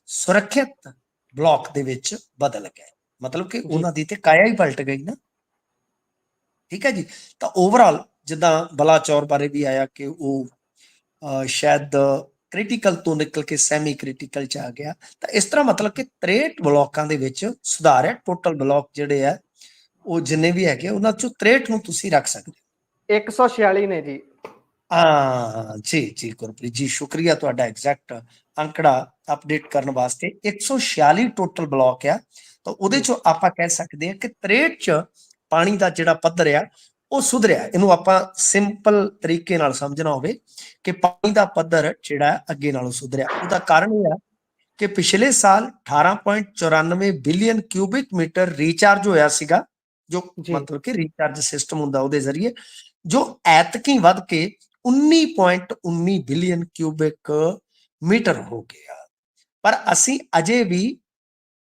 ਸੁਰੱਖਿਅਤ ਬਲਾਕ ਦੇ ਵਿੱਚ ਬਦਲ ਗਏ। ਮਤਲਬ ਕਿ ਉਹਨਾਂ ਦੀ ਤੇ ਕਾਇਆ ਹੀ ਪਲਟ ਗਈ ਨਾ। ਠੀਕ ਹੈ ਜੀ। ਤਾਂ ਓਵਰਆਲ ਜਿੱਦਾਂ ਬਲਾਚੌਰ ਬਾਰੇ ਵੀ ਆਇਆ ਕਿ ਉਹ ਸ਼ਾਇਦ ਕ੍ਰਿਟੀਕਲ ਤੋਂ ਨਿਕਲ ਕੇ ਸੈਮੀ ਕ੍ਰਿਟੀਕਲ ਚ ਆ ਗਿਆ। ਤਾਂ ਇਸ ਤਰ੍ਹਾਂ ਮਤਲਬ ਕਿ 63 ਬਲਾਕਾਂ ਦੇ ਵਿੱਚ ਸੁਧਾਰ ਹੈ। ਟੋਟਲ ਬਲਾਕ ਜਿਹੜੇ ਆ ਉਹ ਜਿੰਨੇ ਵੀ ਹੈਗੇ ਉਹਨਾਂ ਚੋਂ 63 ਨੂੰ ਤੁਸੀਂ ਰੱਖ ਸਕਦੇ ਹੋ। 146 ਨੇ ਜੀ। ਹਾਂ ਜੀ ਜੀ ਗੁਰਪ੍ਰੀਤ ਜੀ, ਸ਼ੁਕਰੀਆ ਤੁਹਾਡਾ ਐਗਜ਼ੈਕਟ ਅੰਕੜਾ ਅਪਡੇਟ ਕਰਨ ਵਾਸਤੇ। 146 ਟੋਟਲ ਬਲਾਕ ਆ। ਤਾਂ ਉਹਦੇ ਚੋਂ ਆਪਾਂ ਕਹਿ ਸਕਦੇ ਹਾਂ ਕਿ 63 ਚ ਪਾਣੀ ਦਾ ਜਿਹੜਾ ਪੱਧਰ ਆ ਉਹ ਸੁਧਰਿਆ। ਇਹਨੂੰ ਆਪਾਂ ਸਿੰਪਲ ਤਰੀਕੇ ਨਾਲ ਸਮਝਣਾ ਹੋਵੇ ਕਿ ਪਾਣੀ ਦਾ ਪੱਧਰ ਜਿਹੜਾ ਅੱਗੇ ਨਾਲੋਂ ਸੁਧਰਿਆ। ਉਹਦਾ ਕਾਰਨ ਇਹ ਆ ਕਿ ਪਿਛਲੇ ਸਾਲ 18.94 ਬਿਲੀਅਨ ਕਿਊਬਿਕ ਮੀਟਰ ਰੀਚਾਰਜ ਹੋਇਆ ਸੀਗਾ, ਜੋ ਮਤਲਬ ਕਿ ਰੀਚਾਰਜ ਸਿਸਟਮ ਹੁੰਦਾ ਉਹਦੇ ਜ਼ਰੀਏ, ਜੋ ਐਤਕੀ ਵੱਧ ਕੇ 19.19 ਬਿਲੀਅਨ ਕਿਊਬਿਕ ਮੀਟਰ ਹੋ ਗਿਆ। ਪਰ ਅਸੀਂ ਅਜੇ ਵੀ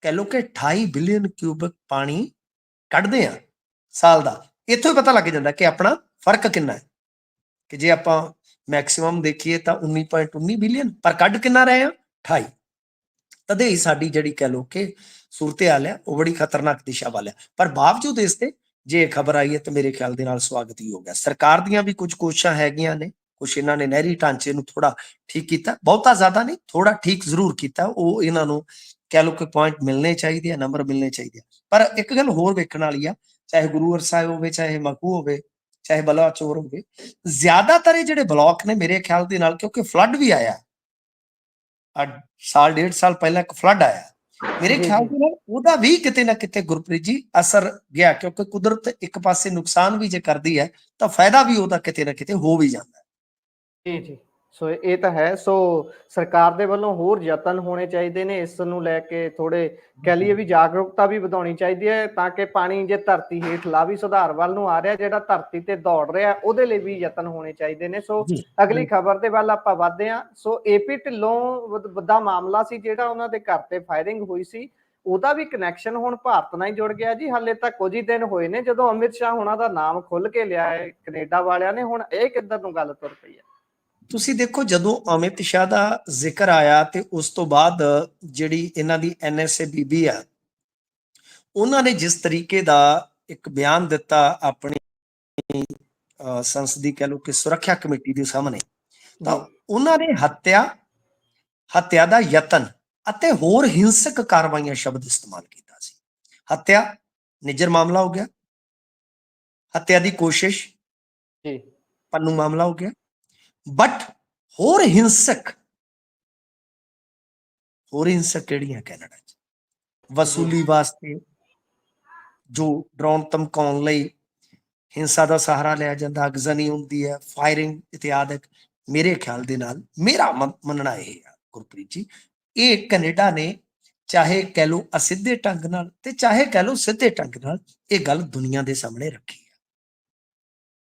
ਕਹਿ ਲਓ ਕਿ 28 ਬਿਲੀਅਨ ਕਿਊਬਿਕ ਪਾਣੀ ਕੱਢਦੇ ਆ ਸਾਲ ਦਾ। ਇੱਥੋਂ ਹੀ ਪਤਾ ਲੱਗ ਜਾਂਦਾ ਕਿ ਆਪਣਾ ਫਰਕ ਕਿੰਨਾ ਹੈ। ਕਿ ਜੇ ਆਪਾਂ ਮੈਕਸਿਮਮ ਦੇਖੀਏ ਤਾਂ 19.19 ਬਿਲੀਅਨ, ਪਰ ਕੱਢ ਕਿੰਨਾ ਰਹੇ ਆ 28। ਤਦੇ ਹੀ ਸਾਡੀ ਜਿਹੜੀ ਕਹਿ ਲਓ ਕਿ ਸੂਰਤ ਹਾਲ ਹੈ ਉਹ ਬੜੀ ਖਤਰਨਾਕ ਦਿਸ਼ਾ ਵੱਲ ਹੈ। ਪਰ ਬਾਵਜੂਦ ਇਸ ਤੇ ਜੇ ਖਬਰ ਆਈ ਹੈ ਤਾਂ ਮੇਰੇ ਖਿਆਲ ਦੇ ਨਾਲ ਸਵਾਗਤ ਹੀ ਹੋ ਗਿਆ। ਸਰਕਾਰ ਦੀਆਂ ਵੀ ਕੁਝ ਕੋਸ਼ਿਸ਼ਾਂ ਹੈਗੀਆਂ ਨੇ। ਕੁਛ ਇਹਨਾਂ ਨੇ ਨਹਿਰੀ ਢਾਂਚੇ ਨੂੰ ਥੋੜਾ ਠੀਕ ਕੀਤਾ, ਬਹੁਤਾ ਜ਼ਿਆਦਾ ਨਹੀਂ, ਥੋੜਾ ਠੀਕ ਜ਼ਰੂਰ ਕੀਤਾ। ਉਹ ਇਹਨਾਂ ਨੂੰ ਕਹਿ ਲਓ ਕਿ ਪੁਆਇੰਟ ਮਿਲਣੇ ਚਾਹੀਦੇ ਆ, ਨੰਬਰ ਮਿਲਣੇ ਚਾਹੀਦੇ ਆ। ਪਰ ਇੱਕ ਗੱਲ ਹੋਰ ਵੇਖਣ ਵਾਲੀ ਆ, ਚਾਹੇ ਗੁਰੂ ਹਰਸਾਏ ਹੋਵੇ, ਚਾਹੇ ਮਖੂ ਹੋਵੇ, ਚਾਹੇ ਬਲਾਚੌਰ ਹੋਵੇ, ਜ਼ਿਆਦਾਤਰ ਇਹ ਜਿਹੜੇ ਬਲਾਕ ਨੇ ਮੇਰੇ ਖਿਆਲ ਦੇ ਨਾਲ, ਕਿਉਂਕਿ ਫਲੱਡ ਵੀ ਆਇਆ ਸਾਲ 1.5 ਸਾਲ ਪਹਿਲਾਂ, ਇੱਕ ਫਲੱਡ ਆਇਆ, ਮੇਰੇ ਖਿਆਲ ਦੇ ਨਾਲ ਉਹਦਾ ਵੀ ਕਿਤੇ ਨਾ ਕਿਤੇ ਗੁਰਪ੍ਰੀਤ ਜੀ ਅਸਰ ਗਿਆ। ਕਿਉਂਕਿ ਕੁਦਰਤ ਇੱਕ ਪਾਸੇ ਨੁਕਸਾਨ ਵੀ ਜੇ ਕਰਦੀ ਹੈ ਤਾਂ ਫਾਇਦਾ ਵੀ ਉਹਦਾ ਕਿਤੇ ਨਾ ਕਿਤੇ ਹੋ ਵੀ ਜਾਂਦਾ ਹੈ। ਜੀ ਜੀ, ਸੋ ਇਹ ਤਾਂ ਹੈ। ਸੋ ਸਰਕਾਰ ਦੇ ਵੱਲੋਂ ਹੋਰ ਯਤਨ ਹੋਣੇ ਚਾਹੀਦੇ ਨੇ ਇਸ ਨੂੰ ਲੈ ਕੇ, ਥੋੜੇ ਕਹਿ ਲਈਏ ਵੀ ਜਾਗਰੂਕਤਾ ਵੀ ਵਧਾਉਣੀ ਚਾਹੀਦੀ ਹੈ, ਤਾਂ ਕਿ ਪਾਣੀ ਜੇ ਧਰਤੀ ਹੇਠਲਾ ਵੀ ਸੁਧਾਰ ਵੱਲ ਨੂੰ ਆ ਰਿਹਾ, ਜਿਹੜਾ ਧਰਤੀ ਤੇ ਦੌੜ ਰਿਹਾ, ਉਹਦੇ ਲਈ ਵੀ ਯਤਨ ਹੋਣੇ ਚਾਹੀਦੇ ਨੇ। ਸੋ ਅਗਲੀ ਖਬਰ ਦੇ ਵੱਲ ਆਪਾਂ ਵਧਦੇ ਹਾਂ। ਸੋ ਏਪੀ ਢਿੱਲੋਂ ਦਾ ਮਾਮਲਾ ਸੀ ਜਿਹੜਾ ਉਹਨਾਂ ਦੇ ਘਰ ਤੇ ਫਾਇਰਿੰਗ ਹੋਈ ਸੀ, ਉਹਦਾ ਵੀ ਕਨੈਕਸ਼ਨ ਹੁਣ ਭਾਰਤ ਨਾਲ ਹੀ ਜੁੜ ਗਿਆ ਜੀ। ਹਾਲੇ ਤੱਕ ਕੁਝ ਹੀ ਦਿਨ ਹੋਏ ਨੇ ਜਦੋਂ ਅਮਿਤ ਸ਼ਾਹ ਉਹਨਾਂ ਦਾ ਨਾਮ ਖੁੱਲ ਕੇ ਲਿਆ ਹੈ ਕੈਨੇਡਾ ਵਾਲਿਆਂ ਨੇ। ਹੁਣ ਇਹ ਕਿੱਧਰ ਨੂੰ ਗੱਲ ਤੁਰ ਪਈ ਹੈ? ਤੁਸੀਂ ਦੇਖੋ, ਜਦੋਂ ਅਮਿਤ ਸ਼ਾਹ ਦਾ ਜ਼ਿਕਰ ਆਇਆ ਤੇ ਉਸ ਤੋਂ ਬਾਅਦ ਜਿਹੜੀ ਇਹਨਾਂ ਦੀ NSA ਬੀਬੀ ਆ, ਉਹਨਾਂ ਨੇ ਜਿਸ ਤਰੀਕੇ ਦਾ ਇੱਕ ਬਿਆਨ ਦਿੱਤਾ ਆਪਣੀ ਸੰਸਦੀ ਕਹਿ ਲਓ ਕਿ ਸੁਰੱਖਿਆ ਕਮੇਟੀ ਦੇ ਸਾਹਮਣੇ, ਤਾਂ ਉਹਨਾਂ ਨੇ ਹੱਤਿਆ ਦਾ ਯਤਨ ਅਤੇ ਹੋਰ ਹਿੰਸਕ ਕਾਰਵਾਈਆਂ ਸ਼ਬਦ ਇਸਤੇਮਾਲ ਕੀਤਾ ਸੀ। ਹੱਤਿਆ ਨਿੱਜਰ ਮਾਮਲਾ ਹੋ ਗਿਆ, ਹੱਤਿਆ ਦੀ ਕੋਸ਼ਿਸ਼ ਪੰਨੂ ਮਾਮਲਾ ਹੋ ਗਿਆ, ਬਟ ਹੋਰ ਹਿੰਸਕ ਕਿਹੜੀਆਂ ਕੈਨੇਡਾ ਚ ਵਸੂਲੀ ਵਾਸਤੇ, ਜੋ ਡਰਾਉਣ ਧਮਕਾਉਣ ਲਈ ਹਿੰਸਾ ਦਾ ਸਹਾਰਾ ਲਿਆ ਜਾਂਦਾ, ਅਗਜ਼ਨੀ ਹੁੰਦੀ ਹੈ, ਫਾਇਰਿੰਗ ਇਤਿਆਦਿਕ। ਮੇਰੇ ਖਿਆਲ ਦੇ ਨਾਲ, ਮੇਰਾ ਮੰਨਣਾ ਇਹ ਆ ਗੁਰਪ੍ਰੀਤ ਜੀ, ਇਹ ਕੈਨੇਡਾ ਨੇ ਚਾਹੇ ਕਹਿ ਲਓ ਅਸਿੱਧੇ ਢੰਗ ਨਾਲ ਤੇ ਚਾਹੇ ਕਹਿ ਲਓ ਸਿੱਧੇ ਢੰਗ ਨਾਲ ਇਹ ਗੱਲ ਦੁਨੀਆ ਦੇ ਸਾਹਮਣੇ ਰੱਖੀ ਹੈ।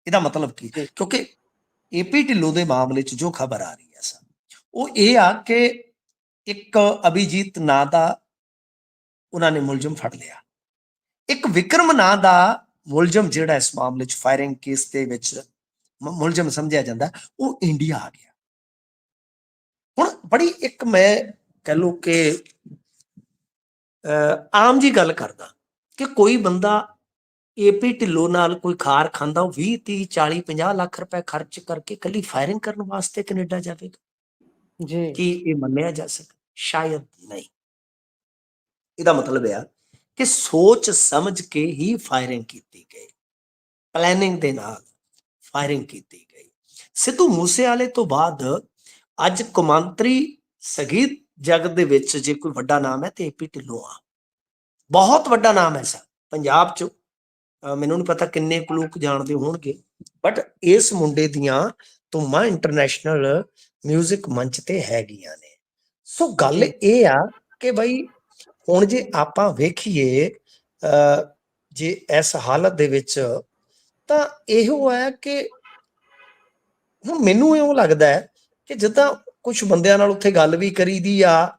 ਇਹਦਾ ਮਤਲਬ ਕੀ? ਕਿਉਂਕਿ ਏਪੀ ਢਿੱਲੋਂ ਦੇ ਮਾਮਲੇ 'ਚ ਜੋ ਖਬਰ ਆ ਰਹੀ ਹੈ ਉਹ ਇਹ ਆ ਕਿ ਇੱਕ ਅਭਿਜੀਤ ਨਾਂ ਦਾ ਉਹਨਾਂ ਨੇ ਮੁਲਜ਼ਮ ਫੜ ਲਿਆ, ਇੱਕ ਵਿਕਰਮ ਨਾਂ ਦਾ ਮੁਲਜ਼ਮ ਜਿਹੜਾ ਇਸ ਮਾਮਲੇ 'ਚ ਫਾਇਰਿੰਗ ਕੇਸ ਦੇ ਵਿੱਚ ਮੁਲਜ਼ਮ ਸਮਝਿਆ ਜਾਂਦਾ, ਉਹ ਇੰਡੀਆ ਆ ਗਿਆ। ਹੁਣ ਬੜੀ ਇੱਕ ਮੈਂ ਕਹਿ ਲਓ ਕਿ ਆਮ ਜੀ ਗੱਲ ਕਰਦਾ ਕਿ ਕੋਈ ਬੰਦਾ ਏਪੀ ਢਿੱਲੋਂ ਨਾਲ ਕੋਈ ਖਾਰ ਖਾਂਦਾ, ਉਹ 20 30 40 50 ਲੱਖ ਰੁਪਏ ਖਰਚ ਕਰਕੇ ਕੱਲੀ ਫਾਇਰਿੰਗ ਕਰਨ ਵਾਸਤੇ ਕੈਨੇਡਾ ਜਾਵੇਗਾ ਜੀ? ਕੀ ਇਹ ਮੰਨਿਆ ਜਾ ਸਕਦਾ? ਸ਼ਾਇਦ ਨਹੀਂ। ਇਹਦਾ ਮਤਲਬ ਇਹ ਕਿ ਸੋਚ ਸਮਝ ਕੇ ਹੀ ਫਾਇਰਿੰਗ ਕੀਤੀ ਗਈ, ਪਲੈਨਿੰਗ ਦੇ ਨਾਲ ਫਾਇਰਿੰਗ ਕੀਤੀ ਗਈ। ਸਿੱਧੂ ਮੂਸੇਵਾਲੇ ਤੋਂ ਬਾਅਦ ਅੱਜ ਕੌਮਾਂਤਰੀ ਸੰਗੀਤ ਜਗਤ ਦੇ ਵਿੱਚ ਜੇ ਕੋਈ ਵੱਡਾ ਨਾਮ ਹੈ ਤੇ ਏਪੀ ਢਿੱਲੋਂ ਆ। ਬਹੁਤ ਵੱਡਾ ਨਾਮ ਹੈ ਸਰ ਪੰਜਾਬ ਚ। ਮੈਨੂੰ ਨਹੀਂ ਪਤਾ ਕਿੰਨੇ ਕੁ ਲੋਕ ਜਾਣਦੇ ਹੋਣਗੇ, ਬਟ ਇਸ ਮੁੰਡੇ ਦੀਆਂ ਧੁੰਮਾਂ ਇੰਟਰਨੈਸ਼ਨਲ ਮਿਊਜ਼ਿਕ ਮੰਚ ਤੇ ਹੈਗੀਆਂ ਨੇ। ਸੋ ਗੱਲ ਇਹ ਆ ਕਿ ਬਈ ਹੁਣ ਜੇ ਆਪਾਂ ਵੇਖੀਏ ਜੇ ਇਸ ਹਾਲਤ ਦੇ ਵਿੱਚ, ਤਾਂ ਇਹੋ ਹੈ ਕਿ ਹੁਣ ਮੈਨੂੰ ਇਉਂ ਲੱਗਦਾ ਹੈ ਕਿ ਜਿੱਦਾਂ ਕੁਝ ਬੰਦਿਆਂ ਨਾਲ ਉੱਥੇ ਗੱਲ ਵੀ ਕਰੀਦੀ ਆ,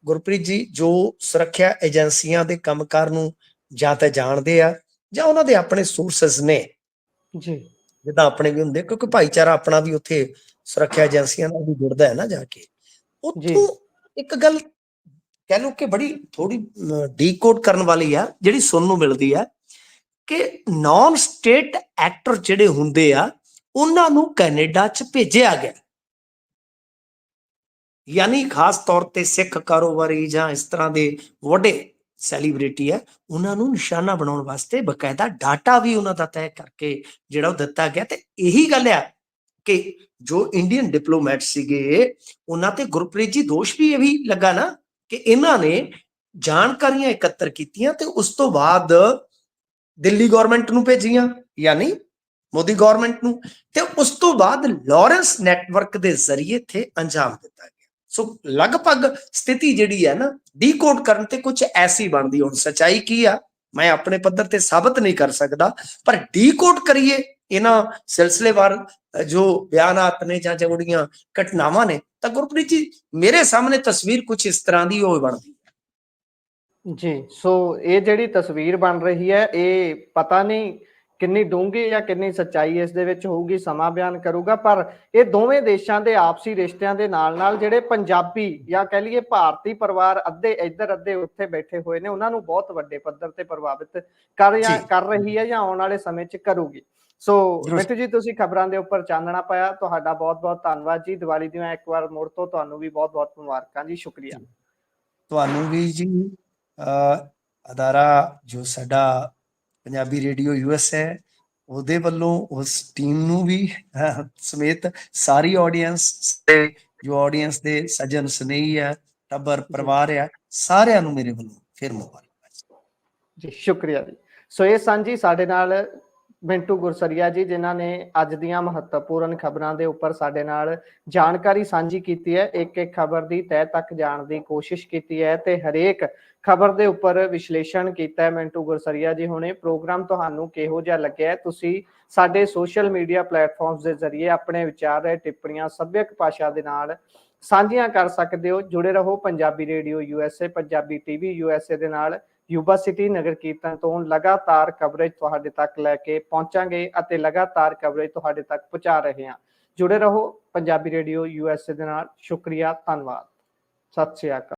ਗੁਰਪ੍ਰੀਤ ਜੀ, ਜੋ ਸੁਰੱਖਿਆ ਏਜੰਸੀਆਂ ਦੇ ਕੰਮਕਾਰ ਨੂੰ ਜਾਂ ਤਾਂ ਜਾਣਦੇ ਆ ਜਾਂ ਉਹਨਾਂ ਦੇ ਆਪਣੇ ਸੋਰਸਸ ਨੇ ਜੀ, ਜਿੱਦਾਂ ਆਪਣੇ ਵੀ ਹੁੰਦੇ, ਕਿਉਂਕਿ ਭਾਈਚਾਰਾ ਆਪਣਾ ਵੀ ਉੱਥੇ ਸੁਰੱਖਿਆ ਏਜੰਸੀਆਂ ਨਾਲ ਵੀ ਜੁੜਦਾ ਹੈ ਨਾ ਜਾ ਕੇ। ਉੱਥੋਂ ਇੱਕ ਗੱਲ ਕਹਿ ਲਓ ਕਿ ਬੜੀ ਥੋੜੀ ਡੀਕੋਡ ਕਰਨ ਵਾਲੀ ਆ, ਜਿਹੜੀ ਸੁਣਨ ਨੂੰ ਮਿਲਦੀ ਆ ਕਿ ਨਾਨ ਸਟੇਟ ਐਕਟਰ ਜਿਹੜੇ ਹੁੰਦੇ ਆ ਉਹਨਾਂ ਨੂੰ ਕੈਨੇਡਾ ਚ ਭੇਜਿਆ ਗਿਆ, ਯਾਨੀ ਖਾਸ ਤੌਰ ਤੇ ਸਿੱਖ ਕਾਰੋਬਾਰੀ ਜਾਂ ਇਸ ਤਰ੍ਹਾਂ ਦੇ ਵੱਡੇ ਸੈਲੀਬ੍ਰਿਟੀ ਹੈ, ਉਹਨਾਂ ਨੂੰ ਨਿਸ਼ਾਨਾ ਬਣਾਉਣ ਵਾਸਤੇ ਬਕਾਇਦਾ ਡਾਟਾ ਵੀ ਉਹਨਾਂ ਦਾ ਤੈਅ ਕਰਕੇ ਜਿਹੜਾ ਉਹ ਦਿੱਤਾ ਗਿਆ। ਤੇ ਇਹੀ ਗੱਲ ਆ ਕਿ ਜੋ ਇੰਡੀਅਨ ਡਿਪਲੋਮੈਟ ਸੀਗੇ ਉਹਨਾਂ ਤੇ ਗੁਰਪ੍ਰੀਤ ਜੀ ਦੋਸ਼ ਵੀ ਇਹ ਵੀ ਲੱਗਾ ਨਾ ਕਿ ਇਹਨਾਂ ਨੇ ਜਾਣਕਾਰੀਆਂ ਇਕੱਤਰ ਕੀਤੀਆਂ ਤੇ ਉਸ ਤੋਂ ਬਾਅਦ ਦਿੱਲੀ ਗਵਰਨਮੈਂਟ ਨੂੰ ਭੇਜੀਆਂ, ਯਾਨੀ ਮੋਦੀ ਗਵਰਨਮੈਂਟ ਨੂੰ, ਤੇ ਉਸ ਤੋਂ ਬਾਅਦ ਲਾਰੈਂਸ ਨੈਟਵਰਕ ਦੇ ਜ਼ਰੀਏ ਇੱਥੇ ਅੰਜਾਮ ਦਿੱਤਾ ਗਿਆ। ਸੋ ਲਗਭਗ ਸਥਿਤੀ ਜਿਹੜੀ ਹੈ ਨਾ ਡੀਕੋਡ ਕਰਨ ਤੇ ਕੁਝ ਐਸੀ ਬਣਦੀ। ਹੁਣ ਸੱਚਾਈ ਕੀ ਆ ਮੈਂ ਆਪਣੇ ਪੱਧਰ ਤੇ ਸਾਬਤ ਨਹੀਂ ਕਰ ਸਕਦਾ, ਪਰ ਡੀਕੋਡ ਕਰੀਏ ਇਹਨਾਂ ਸਿਲਸਿਲੇਵਾਰ ਜੋ ਬਿਆਨਾਤ ਨੇ ਜਾਂ ਜਿਹੜੀਆਂ ਘਟਨਾਵਾਂ ਨੇ, ਤਾਂ ਗੁਰਪ੍ਰੀਤ ਜੀ ਮੇਰੇ ਸਾਹਮਣੇ ਤਸਵੀਰ ਕੁਝ ਇਸ ਤਰ੍ਹਾਂ ਦੀ ਹੋ ਬਣਦੀ ਜੀ। ਸੋ ਇਹ ਜਿਹੜੀ ਤਸਵੀਰ ਬਣ ਰਹੀ ਹੈ, ਇਹ ਪਤਾ ਨਹੀਂ ਕਿੰਨੀ ਡੂੰਘੀ ਜਾਂ ਕਿੰਨੀ ਸੱਚਾਈ ਇਸ ਦੇ ਵਿੱਚ ਹੋਊਗੀ, ਸਮਾਂ ਬਿਆਨ ਕਰੂਗਾ। ਪਰ ਇਹ ਦੋਵੇਂ ਦੇਸ਼ਾਂ ਦੇ ਆਪਸੀ ਰਿਸ਼ਤਿਆਂ ਦੇ ਨਾਲ ਜਿਹੜੇ ਪੰਜਾਬੀ ਜਾਂ ਕਹਿ ਲਈਏ ਭਾਰਤੀ ਪਰਿਵਾਰ ਅੱਧੇ ਇੱਧਰ ਅੱਧੇ ਉੱਥੇ ਬੈਠੇ ਹੋਏ ਨੇ, ਉਹਨਾਂ ਨੂੰ ਬਹੁਤ ਵੱਡੇ ਪੱਧਰ ਤੇ ਪ੍ਰਭਾਵਿਤ ਕਰ ਰਹੀ ਹੈ ਜਾਂ ਆਉਣ ਵਾਲੇ ਸਮੇਂ 'ਚ ਕਰੂਗੀ। ਸੋ ਮਿੱਠੂ ਜੀ, ਤੁਸੀਂ ਖਬਰਾਂ ਦੇ ਉੱਪਰ ਚਾਨਣਾ ਪਾਇਆ, ਤੁਹਾਡਾ ਬਹੁਤ ਬਹੁਤ ਧੰਨਵਾਦ ਜੀ। ਦੀਵਾਲੀ ਦੀਆਂ ਇੱਕ ਵਾਰ ਮੁੜ ਤੋਂ ਤੁਹਾਨੂੰ ਵੀ ਬਹੁਤ ਬਹੁਤ ਮੁਬਾਰਕਾਂ ਜੀ। ਸ਼ੁਕਰੀਆ। ਤੁਹਾਨੂੰ ਵੀ ਜੀ। ਅਦਾਰਾ ਜੋ ਸਾਡਾ ਪੰਜਾਬੀ ਰੇਡੀਓ ਯੂਐਸ ਹੈ, ਉਹਦੇ ਵੱਲੋਂ ਉਸ ਟੀਮ ਨੂੰ ਵੀ ਸਮੇਤ ਸਾਰੀ ਆਡੀਅנס ਤੇ ਜੋ ਆਡੀਅנס ਦੇ ਸੱਜਣ ਸਨੇਹੀ ਆ, ਟੱਬਰ ਪਰਿਵਾਰ ਆ, ਸਾਰਿਆਂ ਨੂੰ ਮੇਰੇ ਵੱਲੋਂ ਫਿਰ ਮੁਬਾਰਕਾਂ ਜੀ। ਸ਼ੁਕਰੀਆ ਜੀ। ਸੋ ਇਹ ਸਾਂਝੀ ਸਾਡੇ ਨਾਲ ਮਿੰਟੂ ਗੁਰਸਰੀਆ ਜੀ, ਜਿਨ੍ਹਾਂ ਨੇ ਅੱਜ ਦੀਆਂ ਮਹੱਤਵਪੂਰਨ ਖਬਰਾਂ ਦੇ ਉੱਪਰ ਸਾਡੇ ਨਾਲ ਜਾਣਕਾਰੀ ਸਾਂਝੀ ਕੀਤੀ ਹੈ, ਇੱਕ ਇੱਕ ਖਬਰ ਦੀ ਤਹਿ ਤੱਕ ਜਾਣ ਦੀ ਕੋਸ਼ਿਸ਼ ਕੀਤੀ ਹੈ ਤੇ ਹਰੇਕ ਖਬਰ ਦੇ ਉੱਪਰ ਵਿਸ਼ਲੇਸ਼ਣ ਕੀਤਾ ਹੈ ਮਿੰਟੂ ਗੁਰਸਰੀਆ ਜੀ ਹੁਣੇ। ਪ੍ਰੋਗਰਾਮ ਤੁਹਾਨੂੰ ਕਿਹੋ ਜਿਹਾ ਲੱਗਿਆ, ਤੁਸੀਂ ਸਾਡੇ ਸੋਸ਼ਲ ਮੀਡੀਆ ਪਲੇਟਫਾਰਮਸ ਦੇ ਜ਼ਰੀਏ ਆਪਣੇ ਵਿਚਾਰ, ਟਿੱਪਣੀਆਂ ਸੱਭਿਅਕ ਭਾਸ਼ਾ ਦੇ ਨਾਲ ਸਾਂਝੀਆਂ ਕਰ ਸਕਦੇ ਹੋ। ਜੁੜੇ ਰਹੋ Punjabi radio USA, Punjabi TV USA ਦੇ ਨਾਲ। ਯੂਬਾ ਸਿਟੀ ਨਗਰ ਕੀਰਤਨ ਤੋਂ ਲਗਾਤਾਰ ਕਵਰੇਜ ਤੁਹਾਡੇ ਤੱਕ ਲੈ ਕੇ ਪਹੁੰਚਾਂਗੇ ਅਤੇ ਲਗਾਤਾਰ ਕਵਰੇਜ ਤੁਹਾਡੇ ਤੱਕ ਪਹੁੰਚਾ ਰਹੇ ਹਾਂ। ਜੁੜੇ ਰਹੋ ਪੰਜਾਬੀ ਰੇਡੀਓ ਯੂਐਸਏ ਦੇ ਨਾਲ। ਸ਼ੁਕਰੀਆ, ਧੰਨਵਾਦ, ਸਤਿ ਸ਼੍ਰੀ ਅਕਾਲ।